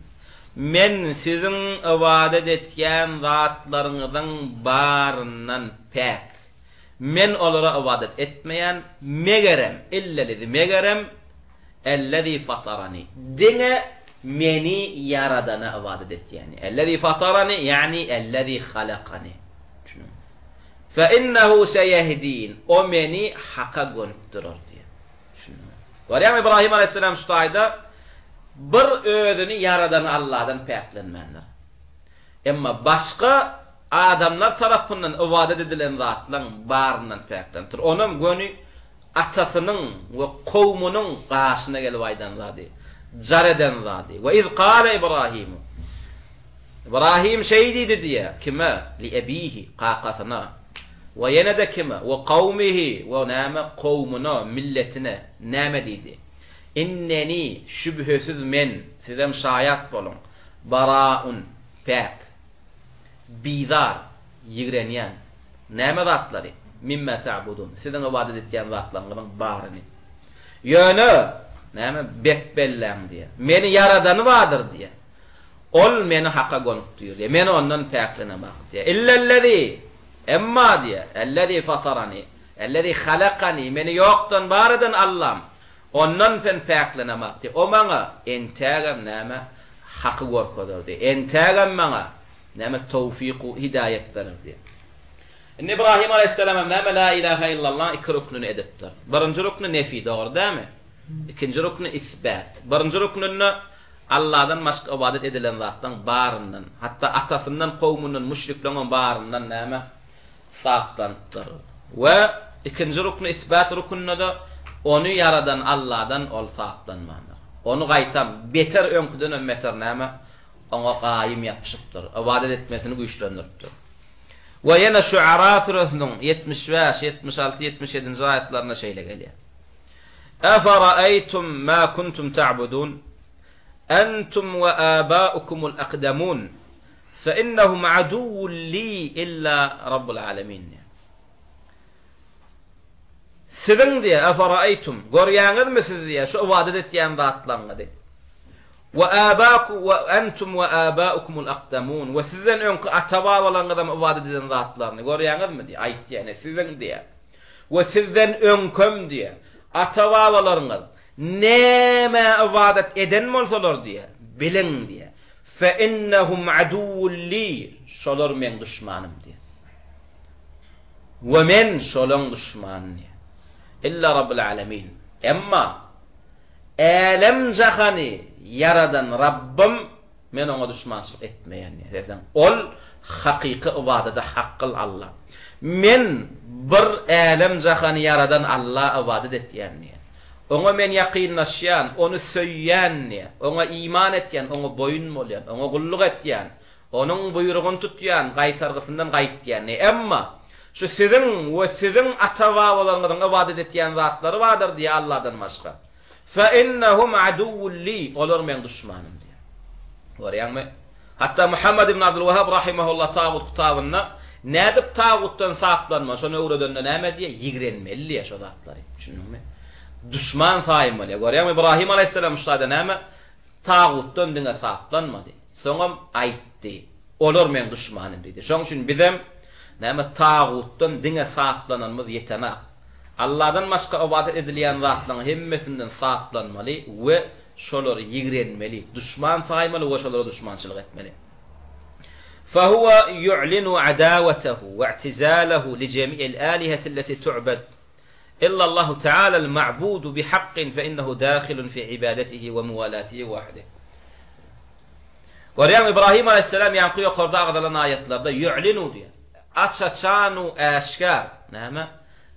Men sizin ibadet etýän zatlaryňyzyň baryndan pek. Men olara ibadet etmeýän megerem, illelidi megerem ellezî fatarani. Dine meni yaradana ibadet etýäni. Ellezî fatarani yani ellezî halakani. Fe innehu seyehdin. O meni haka gönüpdirer diýär. Görýärmi İbrahim aleyhisselam şu aýda bir özünü yaradan Allah'dan peklenmenler. Emma başka adamlar tarafından ibadet edilen zatlaryň baryndan peklendir. Onun gönü atasynyň we kowmunyň gaşyna gelip aýdanlady. Jareden zady. Ve iz qala İbrahim. İbrahim şeýdi diýär. Kime? Li abihi qaqasyna. Ve ýene-de kime? Ve kavmihi ve näme kowmuna, milletine näme diýdi? İnneni şübhesiz men sizem şayat bolun. Bara'un pek. Bizar ýigrenýän. Näme zatlary? Mimma ta'budun. Sizden ibadet etýän zatlaryň baryny. Ýöne näme bekbelläň diýär. Meni yaradany wadyr diýär. ol meni haqqa gonupdyr diye. Men ondan paklenemek diye. Illellezî emma diye. Ellezî fatarani. Ellezî halakani. Meni yoktan baradan Allah'ım. Ondan ben paklenemek diye. O bana entegem näme haqqı gorkodur diye. Entegem bana näme tawfiqu hidayet verir diye. İbrahim aleyhisselam näme la ilahe illallah iki ruknunu edipdir. Birinci ruknu nefi doğru değil mi? İkinci ruknu isbat. Birinci ruknunu Allah'dan başka ibadet edilen zattan barından, hatta atafından, kavmunun, müşriklerin barından näme saqlanıpdır. Ve ikinci ruknu isbat ruknunu da onu yaradan Allah'dan ol saqlanmadır. Onu gaytam beter önküden ömmeter näme ona qaim yapışıpdır. İbadet etmesini güçlendiripdir. Ve yine Şuara suresinin 75, 76, 77. ayetlerine şeyle geliyor. Efera'aytum ma kuntum ta'budun entum ve aba'ukumul aqdamun fe innahum aduwwun li illa rabbul alamin. Sizin diye efera'aytum görýäňiz mi siz diye şu ibadet etýän zatlaryňy diye. Ve abâku ve entum ve abâukumul aqdamun ve sizden önkü atababalarınızdan ibadet eden zatlarını görýäňiz mi diye ayet yani sizden diye. Ve sizden önköm diye atababalarınız näme ibadet eden bolsalar diye bilin diye. Fe innahum aduwwun li şolar men düşmanım diye. Ve men şolun düşmanı illa rabbul alamin. Emma alem zahani yaradan Rabbim men ona düşmançylyk etmeýän diýär. Ol hakyky ibadete haqqyl Allah. Men bir alem jahany yaradan Allah ibadet etýän diýär. Ona men ýakynlaşýan, onu söýýän, ona iman etýän, ona boyun bolýan, ona gulluk etýän, onun buyrugyny tutýan, gaýtargysyndan gaýtýän. Emma şu sizin we sizin ata-babalaryňyň ibadet etýän zatlary bardyr diýär Allah'dan başga. فَاِنَّهُمْ عَدُوٌ لِي Olur men düşmanım diye. Görýärmi? Hatta Muhammed ibn Abdülvahhab rahimahullah tağut kitabında nädip tağutdan saqlanma, şonu öwredende näme diye yigrenmeli diye şu zatlary. Düşündüňmi? Düşman saýmaly. Görýärmi? İbrahim aleyhisselam şuada näme? Tağutdan diňe saqlanma diye. Soňam aýtdy. Olur men düşmanım diýdi. Şoň üçin bizem näme tağutdan diňe saqlananmyz ýetenek. Allah'dan başka ibadet edilýän zatlaryň hemmesinden saqlanmaly we şolary yigrenmeli, düşman saýmaly we şolary düşmançylyk etmeli. Fahuwa yu'linu adawatahu ve i'tizalahu li jami'il alihati allati tu'bad illa Allah ta'ala al-ma'budu bihaqqin fa innahu dakhilun fi ibadatihi ve muwalatihi wahdihi. Görýän İbrahim aleyhisselam ýanky ýokarda agdalan ayetlerde yu'linu diýär. Açaçanu aşkar, näme?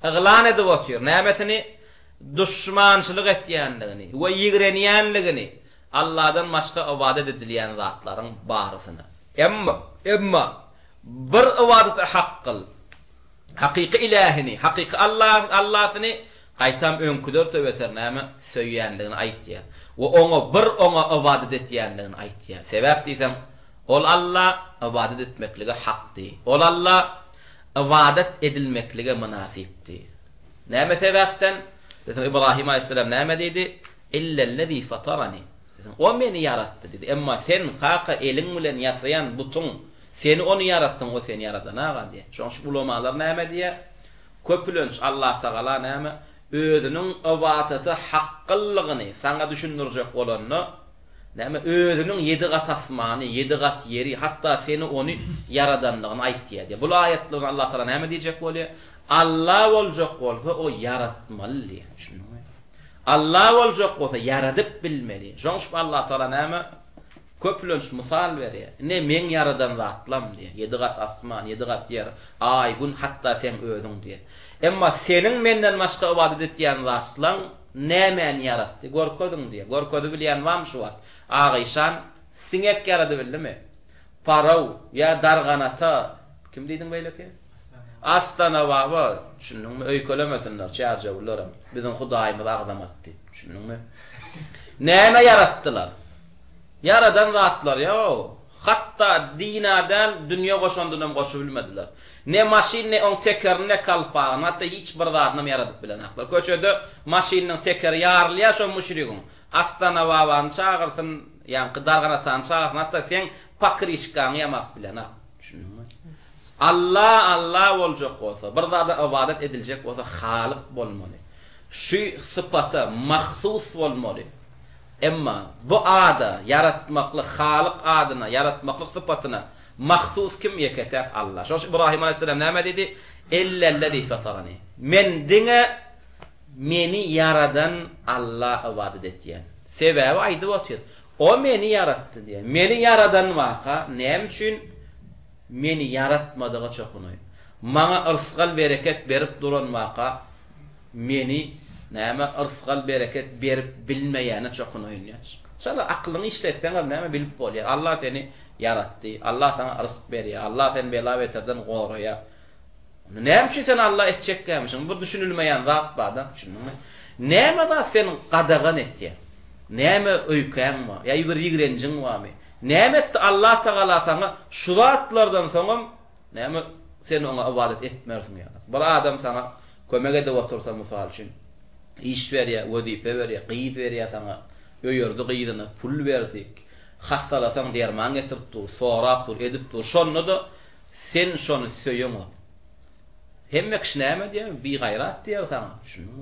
Iğlan edip otuyor. Nämetini düşmançylyk etýänligini we yigrenýänligini Allah'dan başga ibadet edilýän zatlaryň barysyny. Emma bir ibadet haqqyl, haqiqi ilahini, haqiqi Allah'syny gaýtam öňküdür töweter näme söýýänligini aýtýar. We ona ibadet etýänligini aýtýar. Sebäp diýsem, ol Allah ibadet etmekligi hakdy. Ol Allah ibadet edilmeklige münasipdi. Näme sebäpden? İbrahim aleyhisselam näme dedi? İllellezî fatarani. O meni yaratdı dedi. Emma sen haqa elin bilen ýasayan butun, seni onu yarattın, o seni yaradanaga diye. Şoň şu ulamalar näme diye? Köpülönç Allah Taala näme? Özünün ibadeti haqqyllygyny sana düşündirjek bolanyny näme özünün 7 gat asmany, 7 gat yeri, hatta seni onu yaradanlygyny aýtdy diye. Bu ayetlerini Allah Taala näme diýjek bolýar? Allah boljak bolsa o yaratmaly. Şunu. Allah boljak bolsa yaradyp bilmeli. Şoň şu Allah Taala näme köplenç misal berýär. Ne men yaradan zatlam diye. 7 gat asman, 7 gat yer, ay gün hatta sen özüň diye. Emma senin menden başga ibadet etýän zatlaň nämen yaratdy? Gorkodyň diye. Gorkody bilýän wam şu wagt. Ağayşan sinek yaradı bildimi? Paraw ya darganata kim diýdiň beýleki? Astana baba, düşündüňmi? Öýkölemesinler, çarjawlaram. Biziň Hudaýymyz agdamatdy. Düşündüňmi? Näme yaratdylar? Yaradan zatlar ya. Hatta dinadan dünýä goşandydan goşup bilmediler. Ne maşin ne on teker ne kalpağın, hatta hiç bir zatnam yaradyp bilenaklar. Köçede maşininiň tekeri ýarylýar şo müşrigin. Astana baban çağırsın Yani qıdargana tançaq, hatta sen pakır işkanı yamak bilen ha. Allah olacak olsa, bir zada ibadet edilecek olsa Halik bolmaly. Şu sıfatı mahsus bolmaly. Emma bu ada yaratmaklı Halik adına, yaratmaklı sıfatına mahsus kim yeketek Allah. Şu İbrahim Aleyhisselam näme dedi? Ellellezî fatarani. Men dine meni yaradan Allah ibadet etdiyen. Sebebi aydı otur. O meni yarattı diye. Meni yaradan vaka näme üçün meni yaratmadığı çokunoy. Mana ırsgal bereket berip duran vaka meni näme ırsgal bereket berip bilmeyene çokunoy. Şala aklını işletsen näme bilip bolýar. Allah seni yarattı. Allah sana rızık berýär. Allah seni belaveterden goraýar. Näme üçin sen Allah etjekkämişiň? Bu düşünülmeýän zat barda, düşündiňmi? Näme da sen qadagan etdi? Näme öýkän mi? Ýa bir ýigrenjiň barmy? Näme etdi Allah Taala sana şu zatlardan soňam näme sen ona ibadet etmersiň ýa? Bir adam sana kömek edip otursa mysal üçin iş berýär, wezipe berýär, gyýyt berýär sana. Öýürdi gyýdyna pul berdik. Hastalasaň derman getirip dur, sorap dur, edip dur. Şonu da sen şonu söýüň. Hemme kişi näme diýär? Bir gayrat diýär sana.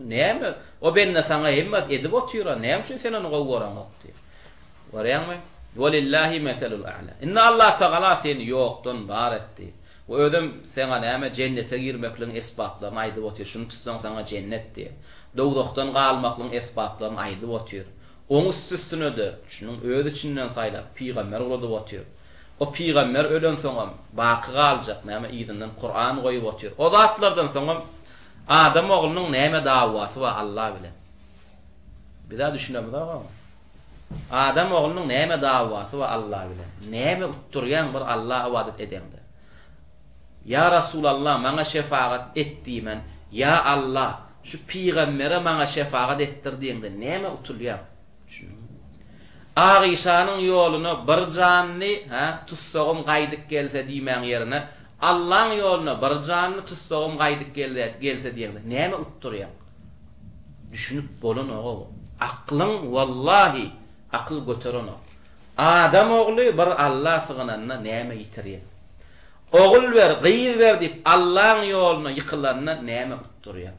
Näme? O benne sana hemmet edip otyura. Näme üçin sen onu gowaran diýär. Görýärmi? Walillahi meselul a'la. Inna Allah Taala seni ýokdan bar etdi. O ödüm sana näme cennete girmekliň esbaplaryny aýdyp otyr. Şunu tutsaň sana cennet diýär. Dowdakdan galmaklyň esbaplaryny aýdyp otyr. Oň üstüne de şunun öz içinden saýlap peýgamber bolup otyr. O peýgamber ölen soňam baky galjak näme ýygynyň Qur'an goýup otyr. O zatlardan soňam Adam oglunyň näme dawasy we Allah bilen. Bir daha düşünelim daha. Adam oglunyň näme dawasy we Allah bilen. Näme utturýan bir Allah ibadet edende. Ya Resulallah maňa şefaat etdimen. Ya Allah şu peýgambere maňa şefaat etdirdiňde näme utulýan? Ağişanyň ýoluny bir janly tutsagym gaýdyk gelse diýmän ýerine Allah'ın ýoluna bir janly tutsagym gaýdyk gelse diýende näme utturýan? Düşünüp bolan o. Aklyň wallahi akıl göteren o. Adam ogly bir Allah sığınanna näme ýitirýär? Ogul ber, gyýyz ber diýip Allah'ın ýoluna ýykylanna näme utturýar?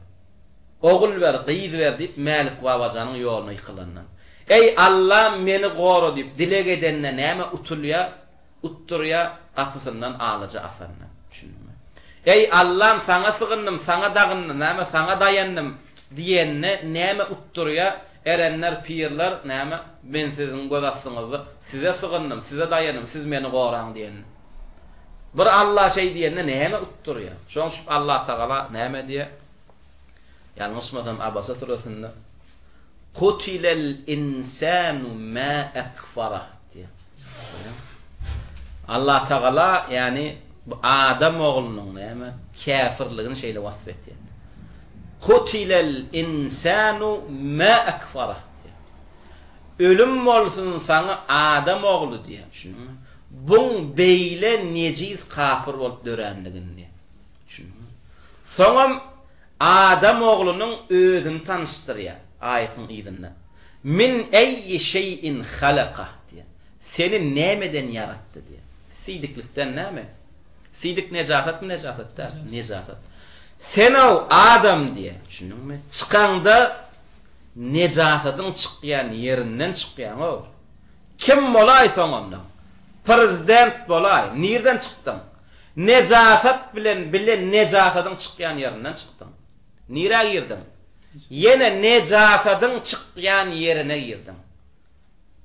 Ogul ber, gyýyz ber diýip Malik Babajanyň ýoluna ýykylanna. Ey Allah meni goro diýip dilek edenne näme utulýar? Utturýar kapysyndan alaja asanna. Düşündiňmi? Ey Allah'ım sana sığındım, sana dagyndım, näme sana dayandım diýenne näme utturýar? Erenler, pirler näme men sizin gozasyňyzy, size sığındım, size dayandım, siz meni goraň diýen. Bir Allah şey diýende näme utturýar? Şoň şu Allah Taala näme diýär? Ýalňyşmasam Abasa surasynda Qutilel insanu ma akfara diýär. Allah Taala yani Adam oglunyň näme kafirligini şeýle wasf etdi. Qutilel insanu ma akfara diýär. Ölüm bolsun sana Adam oglu diýär. Şunu bun beýle nejiz kafir bolup dörenligini. Şunu soňam Adam oglunyň özüni tanışdyrýar. Ayetin ýerinde. Min eyyi şeyin halaka diye. Seni nämeden yarattı diye. Sidiklikten näme? Sidik nejafat mı nejafat? Nejafat. Sen o Adam diye. Düşündüňmi? Çykanda nejafatyň çykýan ýerinden çykýan o. Kim bolay soňamda? Prezident bolay. Nerden çykdym? Nejafat bilen nejafatyň çykýan ýerinden çykdym. Nire girdim? Yine necafatyň çykýan ýerine girdim.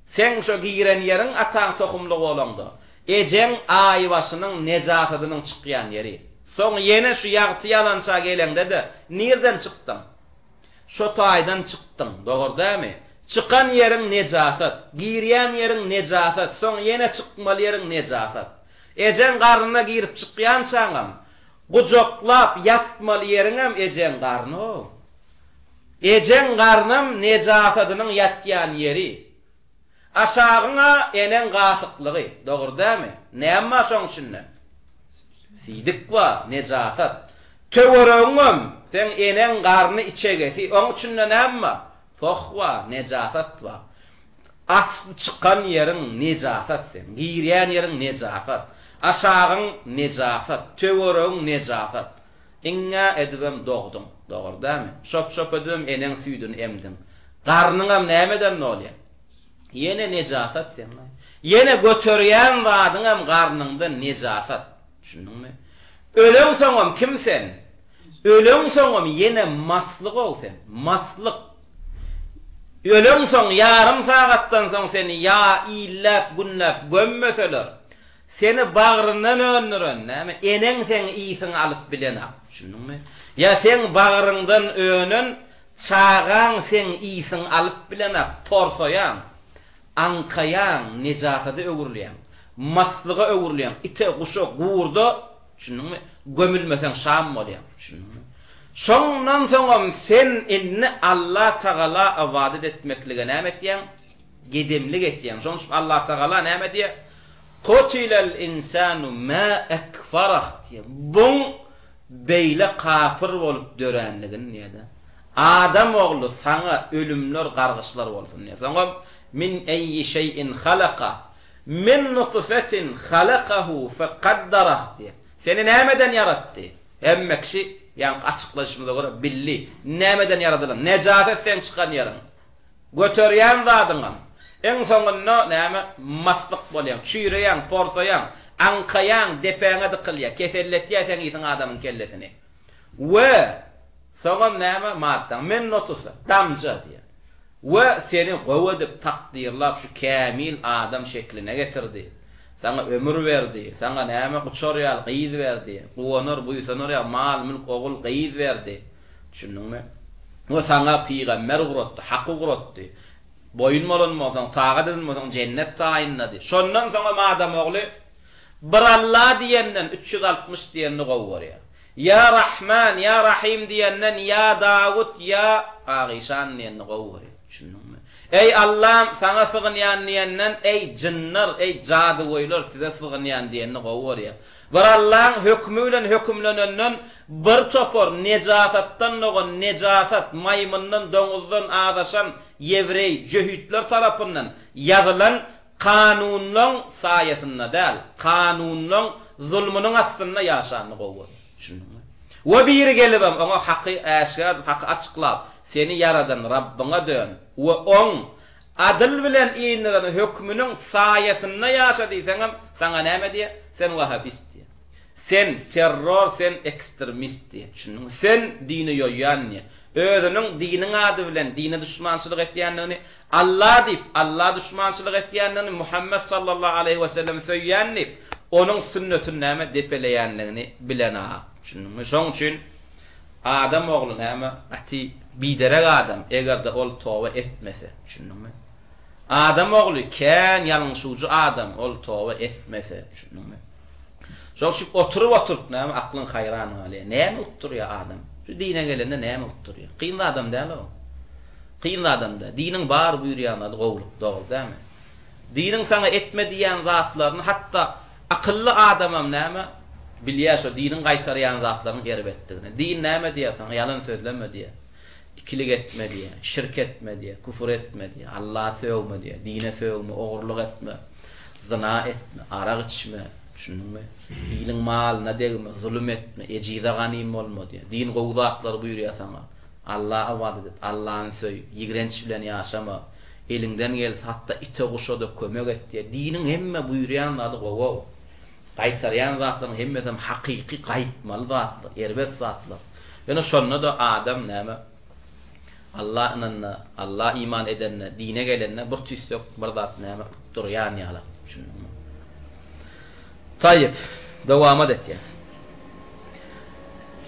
Sen şo giren ýeriň ataň tohumly bolanda. Ejeň aýwasynyň necafatynyň çykýan ýeri. Soň yine şu ýagty ýalança gelende de nerden çykdym? Şo taýdan çykdym, dogurdamy? Çıkan ýeriň nejafat, girýän ýeriň nejafat, soň yine çykmaly ýeriň nejafat. Ejeň garnyna girip çykýan çaňam, gujoklap ýatmaly ýeriňem ejeň garny o. Ejeň garnym nejafatynyň ýatýan ýeri. Aşagyna enen gafyklygy, dogurdamy? Näme şoň üçin? Sidik wa nejafat. Töwereňem sen enen garny içege. Oň üçin näme? Tohwa nejafat wa. aslı çıkan yerin necasat sen, giyreyen yerin necasat, aşağın necasat, töwerün necasat. İnga edibem doğdum, doğru değil mi? Şop edibem enen süydün emdin. Karnınam nämeden ne oluyor? Yine necasat sen. Yine götüryen vadınam karnında necasat. Düşündün mü? Ölen soňam kim sen? Ölen soňam yine maslyk ol sen. Maslyk. Ölen soň yarım sagatdan soň seni ya illap günlap gömmeseler. Seni bağrından önüren, näme? Enen sen iýsin alyp bilenap. Düşündün mü? Ya sen bağrından önün çağan sen iýsin alyp bilenap, porsoyan, ankayan, nejasaty öwürleýän, maslyga öwürleýän, ite guşa gurda, düşündün mü? Gömülmesen şam bolýar. Düşündün mü? Şondan soňam sen inni Allah Taala ibadet etmeklige näme etýän? Gedemlik etýän. Şoň üçin Allah Taala näme diýär? Qutilal insanu ma akfarah diýär. Bu beýle kafir bolup dörenligini näde? Adam oglu sana ölümler gargyşlar bolsun diýär. Soňam min ayyi şeyin halaka min nutfatin halakahu faqaddara diýär. Seni nämeden yaratdy? Hemmekşi yani açıklaşımıza göre billi. Nämeden yaradylan? Nejasetden çıkan ýerin. Götürýän zadyňam. En soňunda näme? Maslyk bolýan, çüýreýän, porsaýan, ankaýan, depeňe dykylýar, keselletýär sen iýsin adamyň kellesini. We soňam näme? Maddan min nutfa, damja diýär. We seni gowadyp takdirlap şu kamil adam şekline getirdi. Sana ömür verdi, sana näme guçarýar, gyýyz berdi, guwanır, buýsanır, mal, mülk, ogul, gyýyz berdi. Düşündüňmi? O sana peýgamber guratdy, haqqy guratdy. Boyun bolanmasaň, tagat edilmeseň cennet taýinlady. Şondan soňra adam ogly bir Allah diýenden 360 diýenni gowwarýar. Ya Rahman, ya Rahim diýenden ya Dawud, ya Aýşan diýenni gowwarýar. Düşündüňmi? Ey Allah'ım sana sığınyan diýenden ey jinnar, ey jadygoýlar size sığınyan diýenni gowwarýar. Bir Allah'ın hökmü bilen hökümlenenden bir topor nejasatdan nogan nejasat maymundan, doňuzdan adaşan Yevrey, Cöhütler tarapyndan ýazylan kanunlaň saýasynda däl, kanunlaň zulmüniň astynda ýaşanny gowwarýar. Düşündüňmi? Ve bir gelibem ona haqqy äşgär, haqqy açyklap seni yaradan Rabbiňe dön we on adil bilen iýnilen hökmüniň saýasynda ýaşadysaň sana näme diýär? Sen wahabist diýär. Sen terror, sen ekstremist diýär. Düşündüňmi? Sen dini ýoýan diýär. Özüniň diniň ady bilen dine düşmançylyk etýändigini Allah diýip, Allah düşmançylyk etýändigini Muhammed sallallahu aleyhi ve sellem söýýänni, onuň sünnetini näme depeleýänligini bilen ha. Düşündüňmi? Şoň üçin adam ogly näme? Ati biderek adam egerde ol towa etmese. Düşündüňmi? Adam ogly kän ýalňyşyjy adam ol towa etmese. Düşündüňmi? Şoň şu oturup näme aklyn haýran hali. Näme oturýar adam? Şu dine gelende näme oturýar? Kıyın adam däl o. Kıyın adam da. Diniň bar buýurýanlar gowlup, dogry dämi? Diniň sana etme diýen zatlaryny hatda akylly adamam näme? Bilýär şo diniň gaýtarýan zatlaryny gerbetdigini. Din näme diýersen, ýalan sözleme diýer. İkilik etme diýer, şirk etme diýer, küfür etme diýer, Allah'a sövme diýer, dine sövme, ogurlyk etme, zina etme, arak içme. Düşündüňmi? Diniň malyna degme, zulüm etme, ejide ganym bolma diýer. Din gowdatlary buýurýar sana. Allah'a ibadet et, Allah'yny söý, ýigrenç bilen ýaşama. Elinden gel hatta ite guşa da kömek et diýer. Diniň hemme buýurýanlary gowaw. Gaýtarýan zatlaryň hemmesem hakyky gaýtmaly zatlar, erbet zatlar. Ýöne şonda da adam näme? Allah iman edenne, dine gelenne bir tüs ýok, bir zat näme durýan ýala. Düşündüňmi? Tayyip, devam et ya.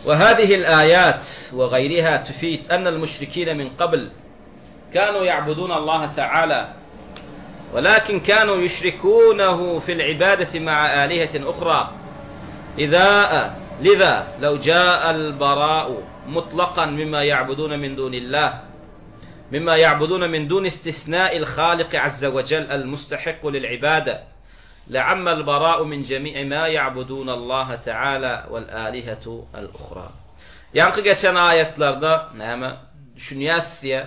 وهذه الآيات وغيرها تفيد أن المشركين من قبل كانوا يعبدون الله تعالى ولكن كانوا يشركونه في العبادة مع آلهة أخرى لذا لو جاء البراء مطلقا مما يعبدون من دون استثناء الخالق عز وجل المستحق للعبادة لعم البراء من جميع ما يعبدون الله تعالى والآلهة الأخرى. Yankı geçen ayetlerde näme düşünýärsiz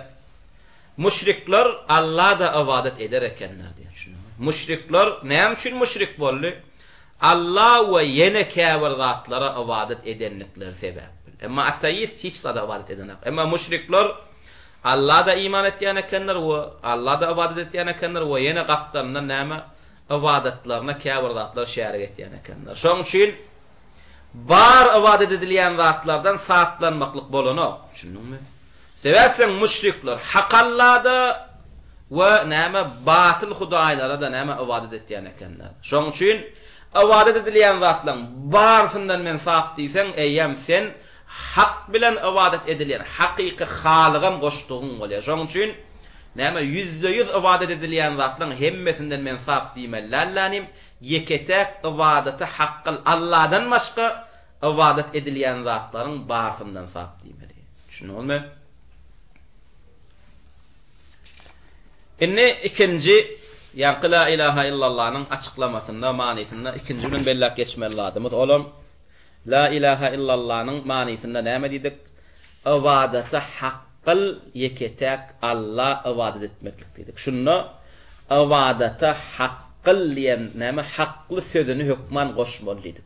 Müşrikler Allah da ibadet eder ekenler diye düşünüyor. Müşrikler näme üçin müşrik boldy? Allah ve yene kâfir zatlara ibadet edenlikler sebep. Ama ateist hiç sada ibadet edenek. Ama müşrikler Allah da iman etýän ekenler we Allah da ibadet etýän ekenler we yene gaflarına näme ibadetlerine kâfir zatlar şerik etýän ekenler. Şoň üçin bar ibadet edilýän zatlardan saatlanmaklyk bolanok. Düşündiňmi? Sebäpsen müşrikler hak Allah'da we näme batıl hudaýlara da näme ibadet etýän ekenler. Şoň üçin ibadet edilýän zatlaryň barysyndan men saat diýsen, eýem sen hak bilen ibadet edilýän hakyky halygam goşdugyň bolýar. Şoň üçin näme %100 ibadet edilýän zatlaryň hemmesinden men saat diýmellanim, yeketek ibadeti haqqy Allah'dan başga ibadet edilýän zatlaryň barysyndan saat diýmeli. Düşündiňmi? Inne ikinci yani la ilahe illallah'ın açıklamasında manasında ikinci bilen bellap geçmeli adımız. Oğlum la ilahe illallah'ın manasında näme diýdik? Ibadete haqqyl yeketek Allah ibadet etmeklik diýdik. Şunu ibadete haqqyl diýen näme haqqly sözüni hükman goşmaly diýdik.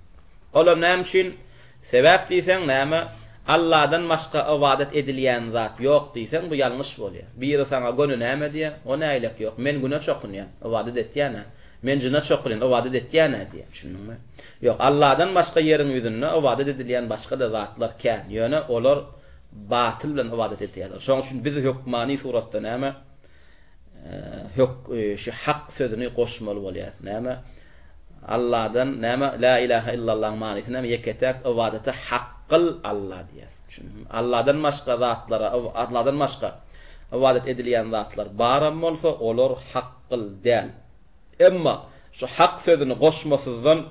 Oğlum näme üçin? Sebäp diýsen näme? Allah'dan başka ibadet edilýän zat ýok diýsen bu ýalňyş bolýar. Biri sana gönü näme diýe? O näýlik ýok. Men güne çokunýan, ibadet etýän. Men jina çokunýan, ibadet etýän diýe. Düşündiňmi? Ýok, Allah'dan başka ýeriň ýüzünde ibadet edilýän başga da zatlar kän. Ýöne olar batyl bilen ibadet etýärler. Şoň üçin biz hukmany suratda näme? Şu hak sözüni goşmaly bolýar. Näme? Allah'dan näme? La ilahe illallah manysy näme? Yeketek ibadete haqqyl Allah diýär. Allah'dan başga zatlara, Allah'dan başga ibadet edilýän zatlar baram bolsa, olar haqqyl däl. Emma şu hak sözüni goşmasyzdan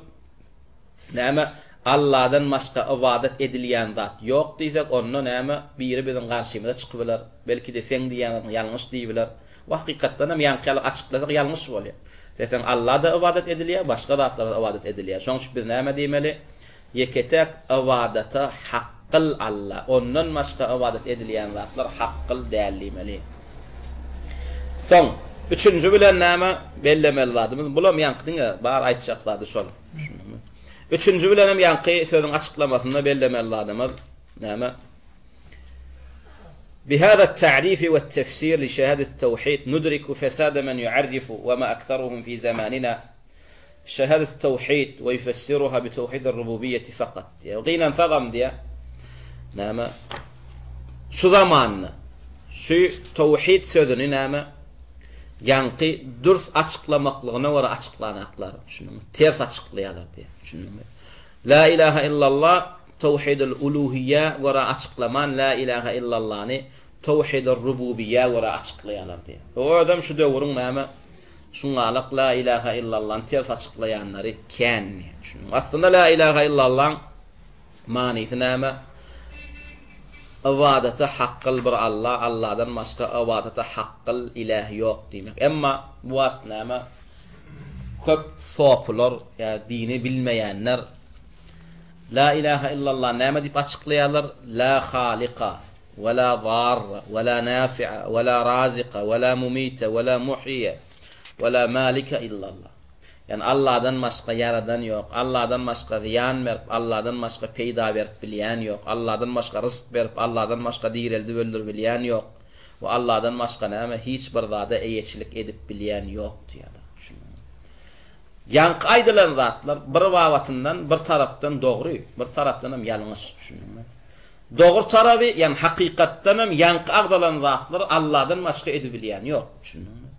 näme? Allah'dan başga ibadet edilýän zat ýok diýsek, onda näme? Biri biziň garşymyza çykyplar. Belki de sen diýän ýalňyş diýipler. Bu hakykatdan hem ýankyly açyklasak ýalňyş bolýar. Desen Allah da ibadet edilýär, başga zatlara ibadet edilýär. Şoň biz näme diýmeli? Yeketek ibadete haqqyl Allah. Ondan başga ibadet edilýän zatlar haqqyl dälimeli. Soň, üçüncü bilen näme bellemeli zadymyz. Bulam ýankydyňa bar aýtjaklady şol. Üçüncü bilen hem ýanky sözüň açıklamasynda bellemeli zadymyz näme? بهذا التعريف والتفسير لشهادة التوحيد ندرك فساد من يعرف وما أكثرهم في زماننا شهادة التوحيد ويفسرها بتوحيد الربوبية فقط. وقينا فغم ديا نعم شو zamanna şu tawhid sözünü näme ýanky dürs açıklamaklygyna wara açyklanaklar düşündüm. Ters açıklaýarlar diye düşündüm. La ilahe illallah tawhidul uluhiyya wara açıklaman la ilahe illallah'ni tawhidur rububiyya wara açıklaýarlar diye. O adam şu döwrüň näme şungalyk la ilahe illallah'ni ters açıklayanları kän. Aslında la ilahe illallah manysy näme? Ibadete haqqyl bir Allah, Allah'dan başga ibadete haqqyl ilah ýok diýmek. Emma bu wagt näme? Köp soplar ya dini bilmeýänler la ilahe illallah näme diýip açıklaýarlar? La haliqa ve la zarra ve la nafi'a ve la raziqa ve la mumita ve la muhyiye ve la malika illallah. Yani Allah'dan başga yaradan ýok, Allah'dan başga ziyan berip, Allah'dan başga peýda berip bilýän ýok, Allah'dan başga rızk berip, Allah'dan başga dirildi öldürip bilýän ýok we Allah'dan başga näme hiç bir zada eýetçilik edip bilýän ýok diýär. Ýanky aýdylan zatlar bir wagtyndan bir tarapdan dogry, bir tarapdan hem ýalňyş düşündiňmi? Dogry tarapy, ýani hakykatdan hem ýanky agdalan zatlar Allah'dan başga edip bilýän ýok düşündiňmi?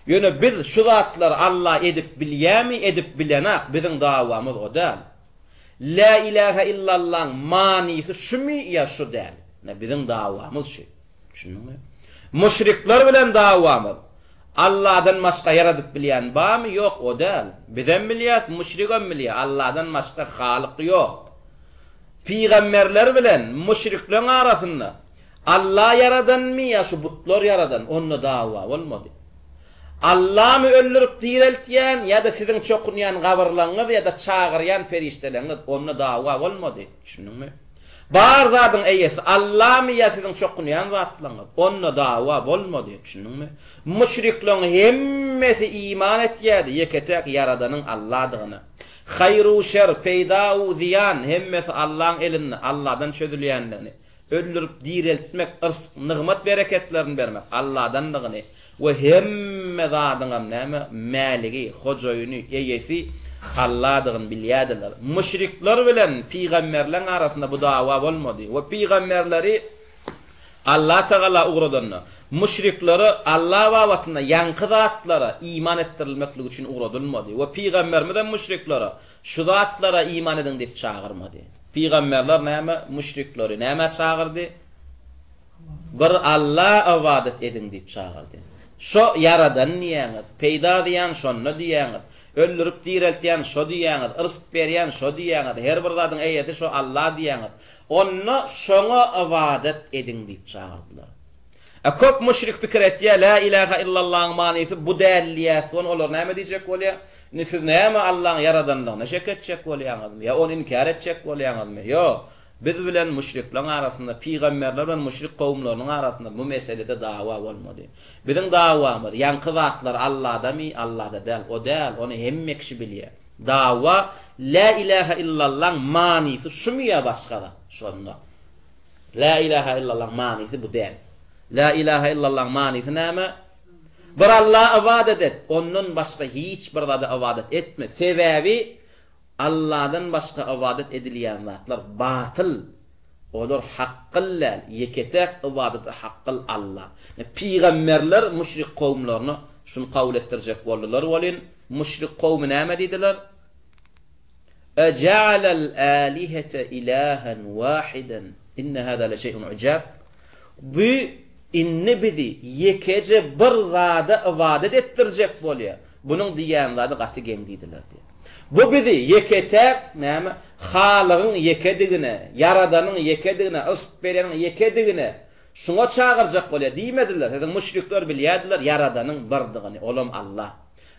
Ýöne biz şu zatlar Allah edip bilýärmi, edip bilenak biziň dawamyz o däl. La ilahe illallah manysy şumy ýa şu däl. Ne biziň dawamyz şu. Düşündiňmi? Müşrikler bilen dawamyz Allah'dan başga yaradyp bilýän barmy? Ýok, o däl. Bizem bilýär, müşrikem bilýär. Allah'dan başga halyk ýok. Peýgamberler bilen müşrikler arasynda Allah yaradanmy ýa şu butlar yaradan? Onda dawa bolmady. Allah mı öldürüp diriltýän ýa-da siziň çokunýan gabrlaňyz ýa-da çağırýan perişteleňiz onda dawa bolmady. Düşündiňmi? Bar zadın eýesi Allah mı ya sizin çokunyan zatlaňyz? Onna dawa bolmady, düşündiňmi? Müşriklerin hemmesi iman etýärdi, yeketek yaradanyň Allahdygyny. Hayru şer peýda we ziyan hemmesi Allah'ın elinde, Allah'dan çözülýänlerini. Öldürüp diriltmek, ırsk, nigmat bereketlerini bermek Allah'danlygyny we hemme zadyňam näme mäligi, hojaýyny, eýesi Allah'dygyny bilýärdiler. Müşrikler bilen peýgamberler arasynda bu dawa bolmady. We peýgamberleri Allah Teala ugradanna. Müşrikleri Allah wawatyna ýanky zatlara iman etdirilmeklik üçin ugradylmady. We peýgambermeden müşriklere şu zatlara iman edin diýip çağırmady. Peýgamberler näme müşrikleri näme çağırdy? Bir Allah ibadet edin diýip çağırdy. Şo yaradan niýäňet, peýda diýen şonu diýäňet, öldürüp diriltýän şo diýäňet, ırsk berýän şo diýäňet, her bir zadyň eýeti şo Allah diýäňet. Onu şoňa ibadet edin diýip çağırdylar. Köp müşrik pikir etýär, la ilaha illallah manysy bu dälilýär. Son olar näme diýjek bolýar? Siz näme Allah'ın yaradanlygyna şek etjek bolýaňyzmy? Ya onu inkar etjek bolýaňyzmy? Ýok. Biz bilen müşrikler arasında, peýgamberler bilen müşrik kowumlaryň arasında bu meselede dawa bolmady. Biziň dawamyz ýanky zatlar Allah'damy, Allah'da däl, o däl, onu hemme kişi bilýär. Dawa la ilaha illallah manysy şumya başga da şonda. La ilaha illallah manysy bu däl. La ilaha illallah manysy näme? Bir Allah ibadet et, ondan başga hiç bir zada ibadet etme. Sebäbi Allah'dan başka ibadet edilýän zatlar batıl. Olar haqqylla, yeketek ibadeti haqqyl Allah. Peýgamberler müşrik kowumlaryny şunu kabul etdirjek boldylar. Bolin müşrik kowmy näme diýdiler? Eja'alal alihata ilahan wahidan. Inna hada la şey'un ujab. Bu inni bizi yekece bir zada ibadet etdirjek bolýar. Bunyň diýen zady gaty geň diýdiler diýär. Bu bizi yeketek näme? Halygyň yekedigine, yaradanyň yekedigine, ırsk berýäniň yekedigine şuňa çağırjak bolýar diýmediler. Hedin müşrikler bilýärdiler yaradanyň birdigini, olam Allah.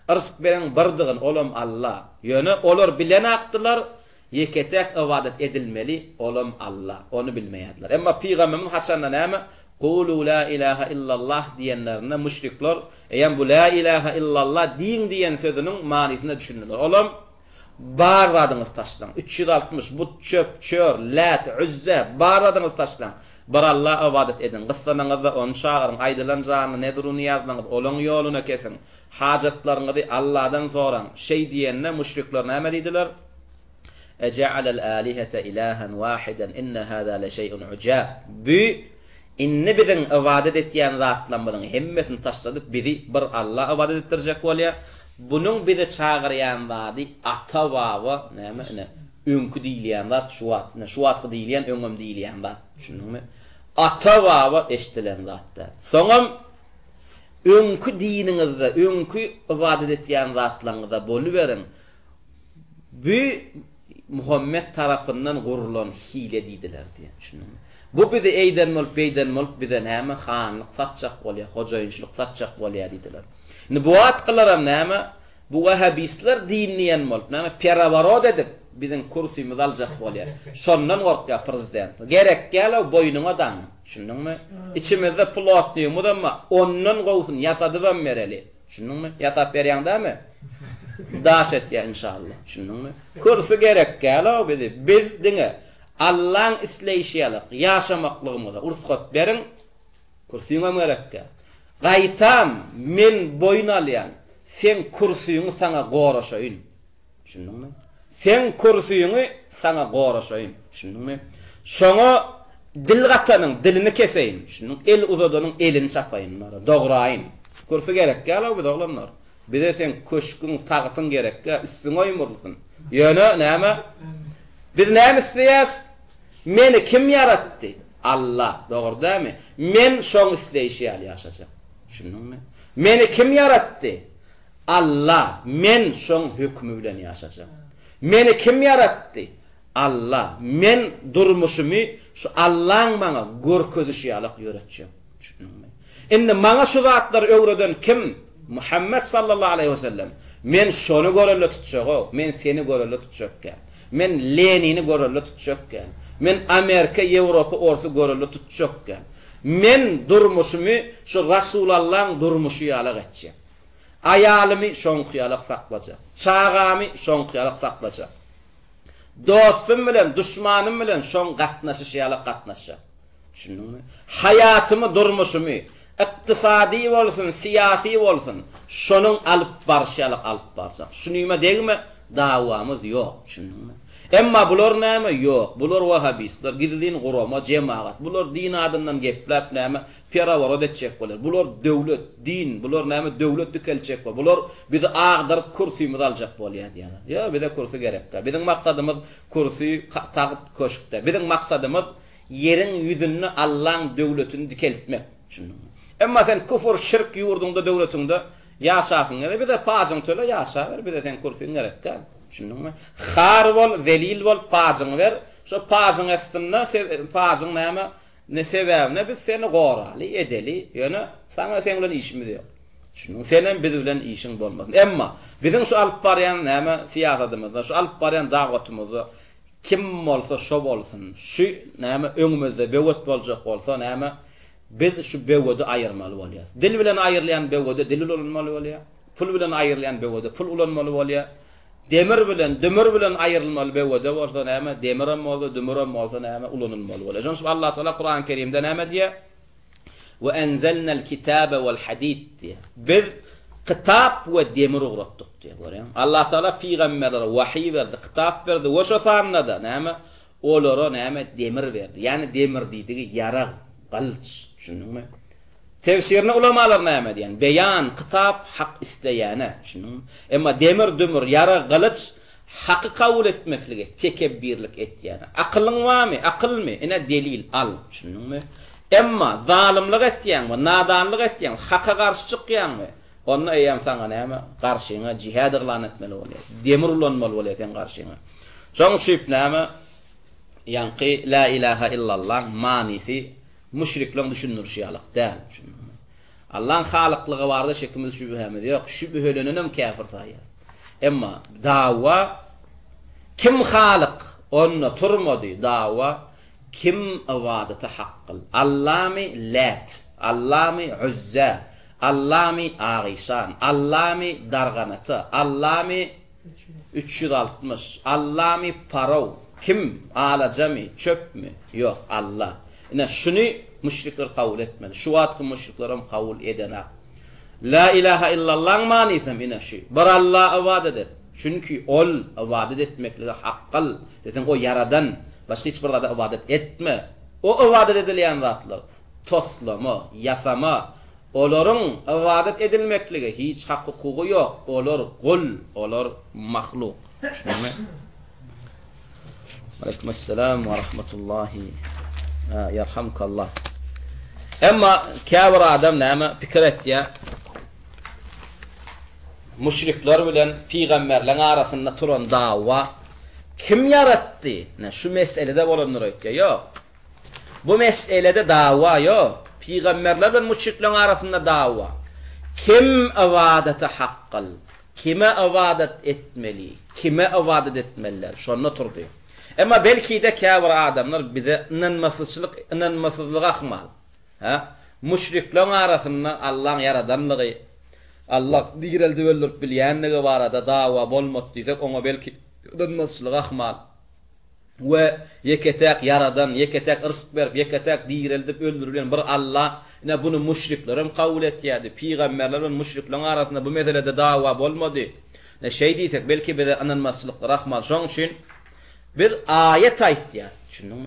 Irsk beren birdigin, olam Allah. Ýöne olar bilen akdylar, yeketek ibadet edilmeli, olam Allah. Onu bilmeýärdiler. Emma peýgamberimiz haçanda näme? Qulu la ilaha illallah diýenlerine müşrikler, eýem bu la ilaha illallah diýen sözüniň manysyny düşündiler. Olam barladyňyz taşlan. 360 but çöp, çör, lat, uzza barladyňyz taşlan. Bar Allah ibadet edin. Gysanyňyzda onu çağırın, aýdylan jany nedir onu ýazdyňyz, olan ýoluna kesin. Hajatlaryňyzy Allah'dan soran. Şey diýenne müşrikler näme diýdiler? Eja'alal alihata ilahan wahidan inna hada la şey'un ujab. Bu inni biziň ibadet etýän zatlaryň hemmesini taşladyp bizi bir Allah ibadet etdirjek bolýar. Bunun bizi çağıryan zady ata baba näme ne öňkü diýilýän zat şuwat, şuwatky diýilýän öňüm diýilýän zat. Düşündiňmi? Ata baba eşdilen zatda. Soňam öňkü diniňizde, öňkü ibadet etýän zatlaryňyzda boluberiň. Bu Muhammed tarapyndan gurulan hile diýdiler diýen. Düşündiňmi? Bu bizi eýden bolup bize näme hanlyk satjak bolýar, hojaýynçylyk satjak bolýar diýdiler. Bu atqylaram näme? Bu Wahhabistler dinleyen bolup näme peravarod edip biziň kursymy aljak bolýar. Şondan gorkýar prezident. Gerek gäle boýnuňa dan. Düşündiňmi? İçimizde plotnymy da ondan gowsun ýasadyban bereli. Düşündiňmi? Ýasap berýäňdämi? Daş etýär inşallah. Düşündiňmi? Kursy gerek gäle biz diňe Allah'ın isleýşiýalyk ýaşamaklygymyza ursat beriň. Kursyňa merekkä. Gaytam men boyun alyan, sen kursyýuňy sana goraşaýyn. Düşündiňmi? Sen kursyýuňy sana goraşaýyn. Düşündiňmi? Şoňa dil gatanyň dilini keseýin. Düşündiň? El uzadanyň elini çapaýyn, dograýyn. Kursy gerek gäle bu doglanlar. Bize sen köşküň tagytyň gerekkä, üstüňe oýmurlysyň. Ýöne näme? Biz näme isleýäs? Meni kim yaratdy? Allah, doğru değil mi? Men şoň isleýşiýäli ýaşajak. Düşündiňmi? Meni kim yaratdy? Allah. Men şoň hükmü bilen ýaşajak. Meni kim yaratdy? Allah. Men durmuşymy şu Allah'ın maňa görkezişýärlik ýöretjek. Düşündiňmi? Indi maňa şu zatlar öwreden kim? Muhammed sallallahu aleyhi ve sellem. Men şonu görelle tutjak, men seni görelle tutjak. Men Lenin'i görürle tutuşakken. Men Amerika, Avrupa orsu görürle tutuşakken. Men durmuşumu şu Rasulullah'ın durmuşu ýaly geçjek. Aýalymy şoňkyýalyk saklaja. Çağamy şoňkyýalyk saklaja. Dostum bilen, düşmanım bilen şoň gatnaşyşýalyk gatnaşja. Düşündiňmi? Hayatymy, durmuşumy, iktisadi bolsun, siyasi bolsun, şonuň alyp barşýalyk alyp barşak. Şunyma degme dawamyz ýok, düşündiňmi? Emma bular näme? Ýok. Bular Wahhabistler, gidilin gurama, jemaat. Bular din adından geplep näme? Perawar edecek bolar. Bular döwlet, din, bular näme? Döwlet dikelçek bolar. Bular bizi agdyryp kursymyzy aljak bolýar diýär. Ya bize kursu gerek. Bizim maksadymyz kursu tagyt köşkde. Bizim maksadymyz yerin yüzünü Allah'ın döwletini dikeltmek. Emma sen kufur, şirk ýurdunda döwletinde ýaşasyň, bize paýyň töle ýaşa ber, bize sen kursyň gerek. Düşündüňmi? Har bol, zelil bol, paýyň ver. Şo paýyň aslynda paýyň näme? Ne sebäbine biz seni goraly edeli, ýöne sana sen bilen işimiz ýok. Düşündüň? Senen biz bilen işiň bolmasyn. Emma bizim şu alyp barýan näme siýasatymyzda, şu alyp barýan dagwatymyzda kim bolsa şo bolsun. Şu näme öňümizde bewet boljak bolsa näme biz şu bewedi aýyrmaly bolýar. Dil bilen aýyrlayan bewedi dil bolanmaly bolýar. Pul bilen aýyrlayan bewedi pul bolanmaly bolýar. Demir bilen aýrylmaly bewede bolsa näme demiram bolsa demiram bolsa näme ulanylmaly bolýar. Şoň Allah Taala Kur'an-ı Kerimde näme diýär? Ve enzelnel kitabe vel hadid diýär. Biz kitap we demir uğratdyk diýär. Görýän? Allah Taala peýgamberlere wahy berdi, kitap berdi. Ve şo sanada näme olara näme demir berdi. Ýani demir diýdigi ýara, galyç. Düşündiňmi? Tefsirini ulamalar näme diýen? Beýan, kitap, hak isteýäne. Düşündiňmi? Emma demir, dümür, ýara, galyç haky kabul etmekligi, tekebbirlik etýäne. Akylyň barmy? Akylmy? Ine delil al. Düşündiňmi? Emma zalimlik etýänmi? Nadanlyk etýänmi? Haka garşy çykýanmy? Onu eýem saňa näme? Garşyňa jihad elan etmeli bolýar. Demir ulanmaly bolýar sen garşyňa. Şoň şüp näme? Ýanky la ilaha illallah manisi müşrikler düşünürşýalyk däl. Allah'ın halıklığı barada şekimiz şübhemiz yok. Şübhelenenüm kafir sayar. Emma dawa kim halık onu turmadı dawa kim avadata haqqıl. Allami Lat, Allami Uzza, Allami Ağisan, Allami Darganata, Allami 360, Allami Parov. Kim alacami çöp mü? Yok Allah. Ine şunu müşrikler kabul etmedi. Şu vatkı müşriklerim kabul edene. La ilahe illallah manisem ine şu. Bir Allah avadet eder. Çünkü ol avadet etmekle haqqal. Zaten o yaradan başka hiçbir zada avadet etme. O avadet edilen zatlar toslama, yasama, oların avadet edilmekle hiç hak hukuku yok. Olar kul, olar mahluk. Aleykümselam ve rahmetullahi. Yarhamkallah. Emma kâbir adam näme pikir etýär? Müşrikler bilen peýgamberler arasynda turan dawa kim yaratdy? Şu meselede bolanlar öýtýär. Ýok. Bu meselede dawa ýok. Peýgamberler bilen müşrikler arasynda dawa. Kim avadata haqqal? Kime avadet etmeli? Kime avadet etmeliler? Şonda turdy. Emma belki de kâbir adamlar bize inanmasızlyk akmal. Ha? Müşrikler arasynda Allah'ın yaradanlygy, Allah diýildi öldürip bilýänligi barada dawa bolmady diýsek, oňa belki inanmasızlyk akmal. We yeketek yaradan, yeketek rızk berip, yeketek diýildi öldürülen bir Allah, ine bunu müşriklerim kabul etýärdi. Peýgamberler bilen müşrikler arasynda bu meselede dawa bolmady. Ne şey diýsek, belki bize inanmasızlyk akmal. Şoň üçin bir ayet aýtýar.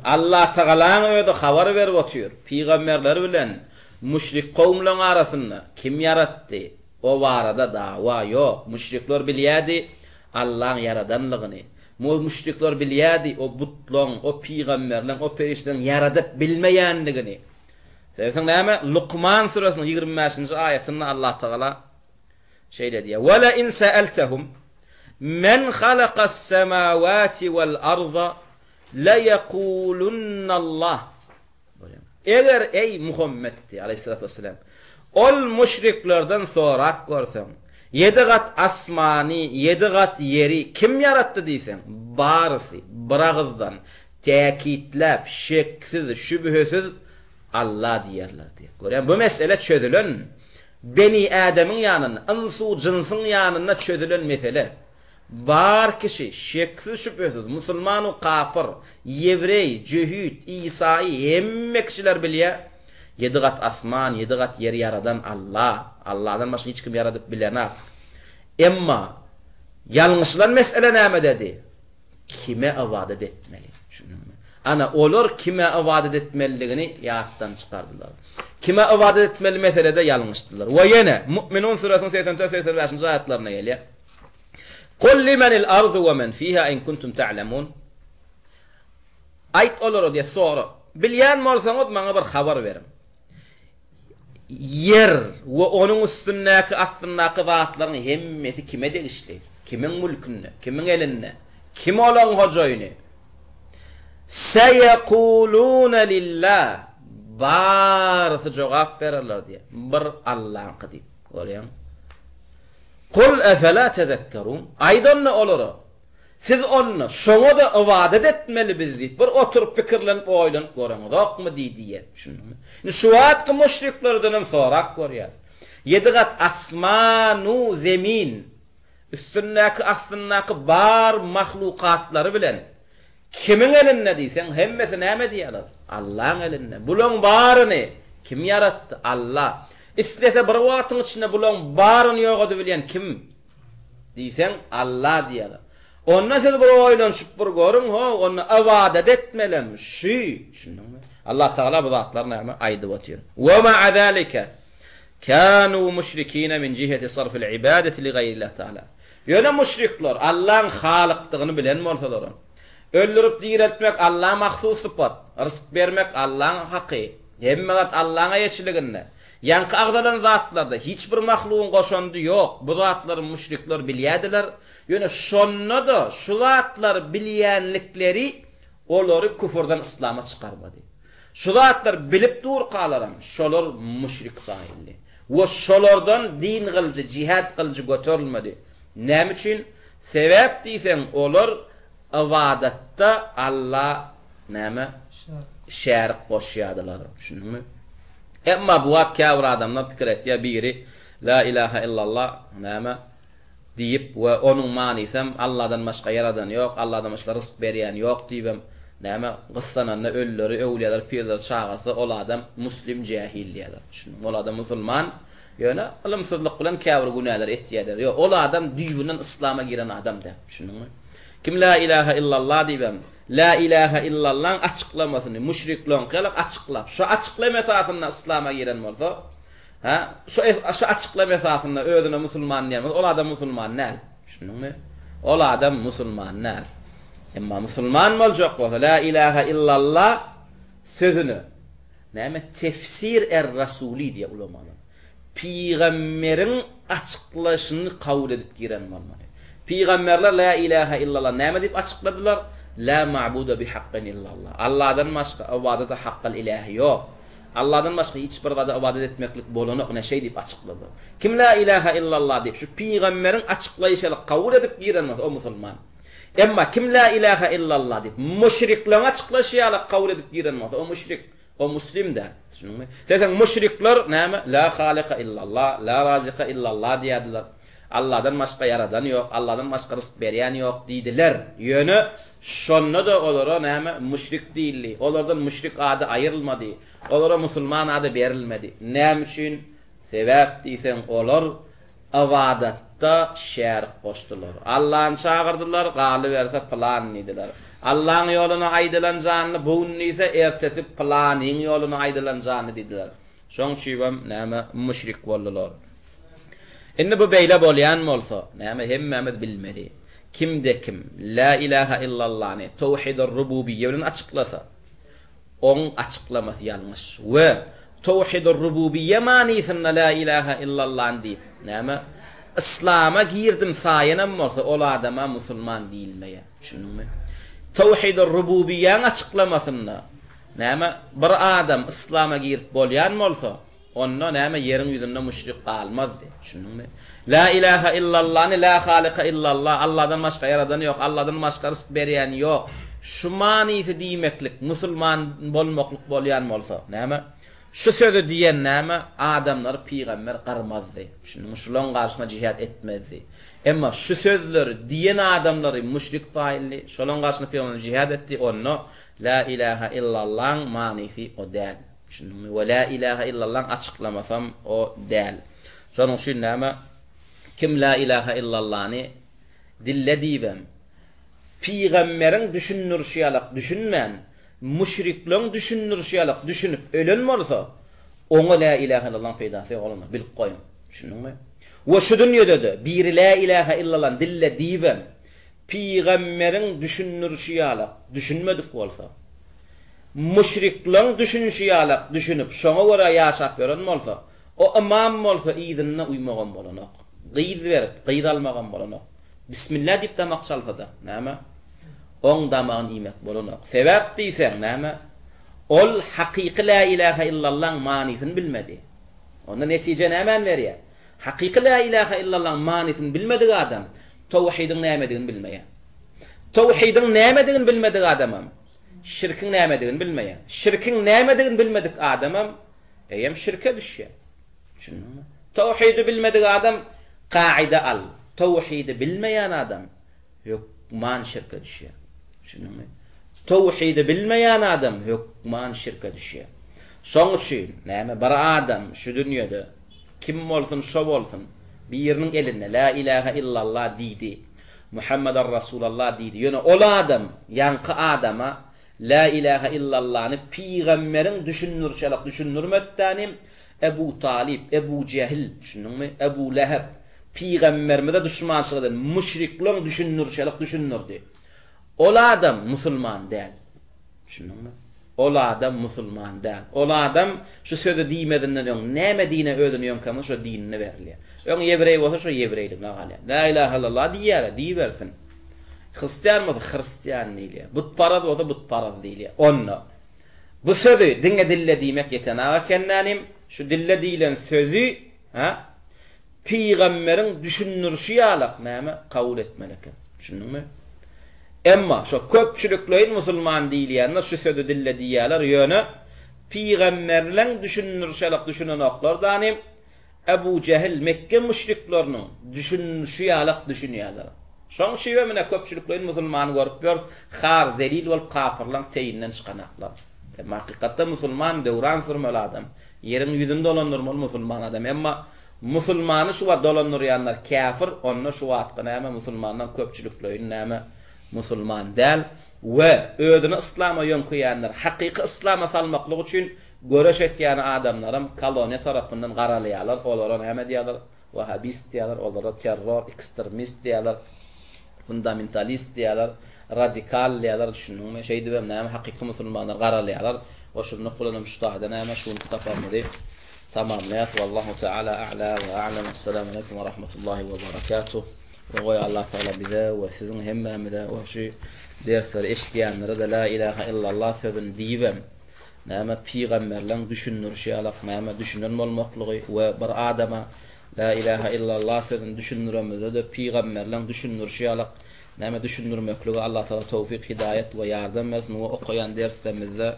Allah Taala'nın öýde habar berip otýar. Peýgamberler bilen müşrik kowmlaryň arasynda kim yaratdy? O barada dawa ýok. Müşrikler bilýärdi Allah'ın yaradanlygyny. Müşrikler bilýärdi o butlaň, o peýgamberler, o periştelerin yaradyp bilmeýänligini. Sebäbi näme? Luqman surasının 25-nji ayetinde Allah Taala şey dedi ya: "Ve la in sa'altahum men halaqas semawati vel arda la yaqulunna Allah." Eger ey Muhammed aleyhissalatu vesselam ol müşriklerden sorak görsen 7 gat asmani 7 gat yeri kim yarattı diýsen barısı biragızdan tekitlep şeksiz şübhesiz Allah diyerler diye. Görýän bu mesele çözülen Beni Adem'in yanına, insu cinsinin yanına çözülen mesele. Bar kişi şeksiz şüphesiz musulmanu kafir, yevrey, cühüt, İsa'yı hemme kişiler bilýär. 7 gat asman, 7 gat yer yaradan Allah. Allah'dan başka hiç kim yaradıp bilenak. Emma yanlışlan mesele näme dedi? Kime ibadet etmeli? Ana olur kime ibadet etmeliligini yattan çıkardılar. Kime ibadet etmeli meselede yanlıştılar. Ve yine Mü'minun suresinin 84-85. ayetlerine geliyor. Kul limenil arzu ve men fiha in kuntum ta'lemun. Ayet olur diye soru. Bilýän bolsaňyz maňa bir habar berin. Yer ve onun üstündäki aslyndaky zatlaryň hemmesi kime degişli? Kimin mülkünde? Kimin elinde? Kim olan hojaýyny? Seyekuluna lillah. Barısı cevap verirler diye. Bir Allah'ın kıdip. Görüyorsun. Kul efela tezekkerun. Aydan ne olur? Siz onu şoňa da ibadet etmeli bizi. Bir oturup pikirlenip oýlanıp görüňiz. Okmy diýdiye. Şunu. Şu wagtky müşriklerden sorak görýär. 7 gat asmanu zemin. Üstündäki aslyndaky bar mahlukatlary bilen kimin elinde diýsen hemmesi näme diýerler? Allah'ın elinde. Bulan baryny kim yarattı? Allah. İstese bir wagtyň içinde bulan baryny ýokady bilýän kim? Diýsen Allah diýerler. Ondan siz bir oýlanşyp bir görüň, onu ibadet etmelem. Şunuňmy? Allah Taala bu zatlar näme aýdyp otyr. Wa ma'a zalika kanu müşrikîne min ciheti sarfil ibadeti li gayrillah Taala. Ýöne müşrikler Allah'ın halykdygyny bilen bolsalar, öldürüp diretmek Allah'a mahsus sıfat, rızk vermek Allah'ın hakkı, hemmelat Allah'a yeşiliginde. Yankı ağdalan zatlarda hiçbir mahluğun koşandı yok. Bu zatları müşrikler bilyediler. Yöne şonna da şu zatları bilyenlikleri onları küfürden İslam'a çıkarmadı. Şu zatlar bilip dur kalaram, şolar müşrik sahilli. Ve şolardan din kılıcı, cihad kılıcı götürülmedi. Ne için? Sebep deysen olur, ibadatta Allah näme şerik goşýadylar. Şunumy? Emma bu wagt kafir adamlar pikir etýär biri la ilaha illallah näme diýip we onuň manysam Allahdan başga yaradan ýok, Allahdan başga rızk berýän ýok diýip näme gyssananda ölleri, öwliýalar, pirler çağırsa ol adam muslim jahil diýerler. Şunu ol adam musulman ýöne ilmsizlik bilen kafir günahlar etýärler. Ýok, ol adam düýbünden islama giren adam da. Şunumy? Kim la ilahe illallah diýem, la ilahe illallah açıklamasyny müşrikler gelip açıklap. Şu açıklama esasında islama giren bolsa, şu açıklama esasında özüne musulman diýen, ol adam musulman näl? Şunumy? Ol adam musulman näl? Emma musulman boljak bolsa la ilahe illallah sözünü näme tefsir er-rasuli diye ulamalar. Peygamberin açıklaşını kabul edip giren bolmaly. Peygamberler la ilahe illallah näme dip açıkladılar? La ma'budu bi haqqin illallah. Allah'dan başka ibadete haqqal ilahi yok. Allah'dan başka hiçbir zada ibadet etmeklik bolanyk näşe dip açıkladı. Kim la ilahe illallah dip şu peygamberin açıklayışyla kabul edip giren o musulman. Emma kim la ilahe illallah dip müşrikler açıklayışyla kabul edip giren o müşrik, o muslim da. Şunumy? Sen müşrikler näme la halika illallah, la razika illallah diýdiler. Allah'dan başka yaradan yok, Allah'dan başka rızk berýän yok diýdiler. Ýöne şonna da olara näme müşrik diýildi. Olardan müşrik ady aýrylmady. Olara musulman ady berilmedi. Näme üçin? Sebäp diýsen olar ibadatda şerik goşdular. Allah'ı çağırdılar, galy berse plan diýdiler. Allah'ın ýoluna aýdylan janyny bugün ise ertesi planyň ýoluna aýdylan janyny diýdiler. Şoň üçin näme müşrik boldular. Indi bu beýle bolýan bolsa, näme hemmemiz bilmeli. Kimde kim la ilaha illallah'ni tawhidur rububiyye bilen açıklasa, onun açıklaması yanlış. Ve tawhidur rububiyye manysynda la ilaha illallah diýip, näme İslam'a girdim saýenam bolsa, ol adama musulman diýilmeýär. Şunumy? Tawhidur rububiyye açıklamasynda näme bir adam İslam'a girip bolýan bolsa, Onna näme yerin ýüzünde müşrik galmazdy. Düşündiňmi? La ilaha illallah, la halika illallah. Allah'dan başka yaradan yok. Allah'dan başka rızk berýän yok. Şu manysy diýmeklik, musulman bolmaklyk bolýan bolsa, näme? Şu sözü diýen näme? Adamlar peýgamber garmazdy. Şunu şulan garşyna jihad etmezdi. Emma şu sözleri diýen adamlary müşrik taýilli, şulan garşyna peýgamber jihad etdi. Onu la ilaha illallah manysy o däl. Şunu ve la ilaha illallah açıklamasam o däl. Şonuň üçin näme? Kim la ilaha illallah'ni dille diýbem. Peýgamberin düşünürşýalyk düşünmän, müşrikleň düşünürşýalyk düşünüp ölen bolsa, oňa la ilaha illallah peýdasy bolmaz. Bilip goýun. Düşündiňmi? Ve şu dünýede de bir la ilaha illallah dille diýbem. Peýgamberin düşünürşýalyk düşünmedik bolsa, müşrikleň düşünşýalyk düşünüp şoňa göre ýaşap beren bolsa, o imam bolsa ýygyna uymagan bolanok. Gıyız verip, gıyız almagan bolanok. Bismillah dip damak çalsada, näme? On damağın imek bolanok. Sebäp diýsen, näme? Ol haqiqi la ilaha illallah manisyny bilmedi. Onda netije näme berýär? Haqiqi la ilaha illallah manisyny bilmedik adam, tawhidyň nämedigini bilmeýär. Tawhidyň nämedigini bilmedik adamam, şirkin nämedigini bilmeýär. Şirkin nämedigini bilmedik adamam, eýem şirke düşýär. Düşündiňmi? Tawhidi bilmedik adam qaida al. Tawhidi bilmeýän adam hukman şirke düşýär. Düşündiňmi? Tawhidi bilmeýän adam hukman şirke düşýär. Şoň üçin näme bir adam şu dünýede kim bolsun şo bolsun bir ýeriniň elinde la ilaha illallah diýdi. Muhammedar Rasulullah diýdi. Ýöne ol adam ýanky adama la ilaha illallah'ny peýgamberin düşünürşälik düşünürmetdinim Ebu Talib, Ebu Cehil, düşündiňmi? Ebu Leheb peýgamberimize düşmançylyk eden müşrikleň düşünürşälik düşünürdi. Ol adam musulman däl. Düşündiňmi? Ol adam musulman däl. Ol adam şu sözü diýmedinden öň näme dine ödüni ýönkamy şu dinine berilýär. Öň ýebrey bolsa şu ýebreyligine galýar. La ilaha illallah diýýär, diýbersin. Hristiýan bolsa hristiýan diýilýär. Butparaz bolsa butparaz diýilýär. Onna bu sözü dine dille diýmek ýetene kennanim şu dille diýilen sözü peýgamberin düşünürşýalyk näme kabul etmelek. Düşündiňmi? Emma şu köpçülükleýin musulman diýilýänler şu sözü dille diýýärler ýöne peýgamberleň düşünürşälik düşünen oklardanym Ebu Cehil Mekke müşrikleriniň düşünürşýalyk düşünýärler. Şoň şeýle mene köpçülükleýin musulman görüp ýör, har zelil bolup kafirlaň teýinden çykanaklar. Hakikatta musulman döwran sürmeli adam. Yerin ýüzünde dolanyrmaly musulman adam. Emma musulmany şu wagt dolanyrýanlar kafir, onna şu wagt näme musulmandan köpçülükleýin näme musulman däl we ödüni islama ýönkeýänler haqiqy islama salmaklyk üçin göreş etýän adamlarym koloniýa tarapyndan garalýarlar. Olara näme diýerler? Wahhabist diýerler, olara terror, ekstremist diýerler, fundamentalist diýerler, radikal diýerler. Düşündiňmi? Şeý diýem näme haqiqy musulmanlar garalýarlar. O şunu kullanım müştahada näme şunu tapamady. Tamamlayat. Wallahu ta'ala a'la wa a'lam. Assalamu alaykum wa rahmatullahi wa barakatuh. Ve Allah Teala bize ve sizin hemmemide o şu dersleri eşdiýänlere de la ilaha illallah sözüni diýbem. Näme peýgamberleň düşünürşýalyk, näme düşünen bolmaklygy we bir adama la ilaha illallah sözüni düşünüremede de peýgamberleň düşünürşýalyk, näme düşünürmekligi Allah Teala tawfik, hidayet we ýardam bersin. We okuyan derslerimizde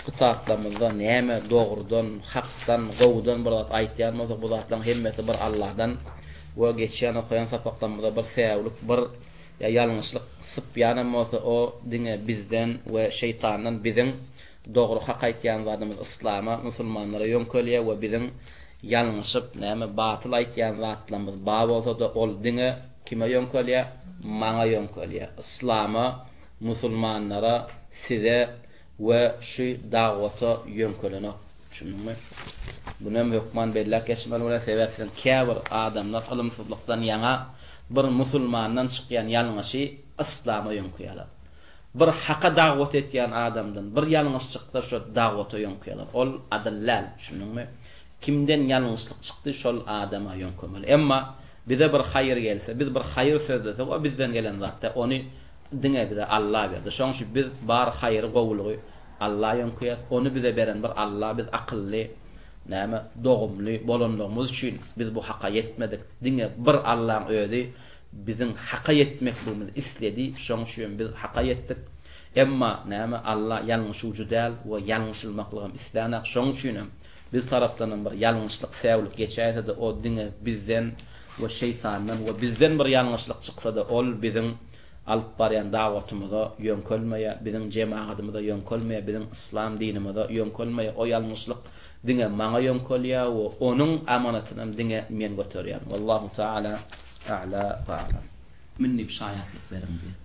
kitaplarymızda näme dogrudan, hakdan, gowdan bir zat aýtýan bolsa bu zatlaryň hemmeti bir Allah'dan we geçýän okuyan sapaklamada bir säwlik, bir ýalňyşlyk sypýanam bolsa o dine bizden we şeytandan biziň dogry hak aýtýan zatymyz islama, musulmanlara ýönkelýär we biziň ýalňyşyp näme batyl aýtýan zatlarymyz ba bolsa da ol dine kime ýönkelýär? Maňa ýönkelýär. Islama, musulmanlara, size we şu dawata ýönkelenok. Düşündiňmi? Bunam hukman bellak esmal we sebäpden käbir adamlar ilmsizlikden ýaňa bir musulmandan çykýan ýalňyşy islama ýönkeýärler. Bir haqa dawat etýän adamdan bir ýalňyş çykdy şu dawata ýönkeýärler. Ol adallal. Düşündiňmi? Kimden ýalňyşlyk çykdy şol adama ýönkemeli. Emma bize bir hayır gelse, biz bir hayır sözlesek o bizden gelen zatda onu dine bize Allah berdi. Şoň üçin biz bar hayır gowlugy Allah ýönkeýär. Onu bize beren bir Allah, biz akylly, näme dogumly bolanlarymyz üçin biz bu haqa yetmedik. Diňe bir Allahyň öýdi bizim haqa yetmekligimiz isledi. Şoň üçin biz haqa yetdik. Emma näme Allah ýalňyşyjy däl we ýalňyşylmaklygym islänek. Şoň üçin biz tarapdan bir ýalňyşlyk säwlik geçäýärdi. O diňe bizden we şeytandan we bizden bir ýalňyşlyk çyksa-da ol bizim alyp barýan dawatymyza ýönkölmeýär, bizim jemaatymyza ýönkölmeýär, bizim islam dinimize ýönkölmeýär. O ýalňyşlyk diňe maňa ýönkölýär we onuň amanatyny diňe men göterýär. Wallahu taala a'la wa a'lam. Minni bir şaýatlyk berin diýär.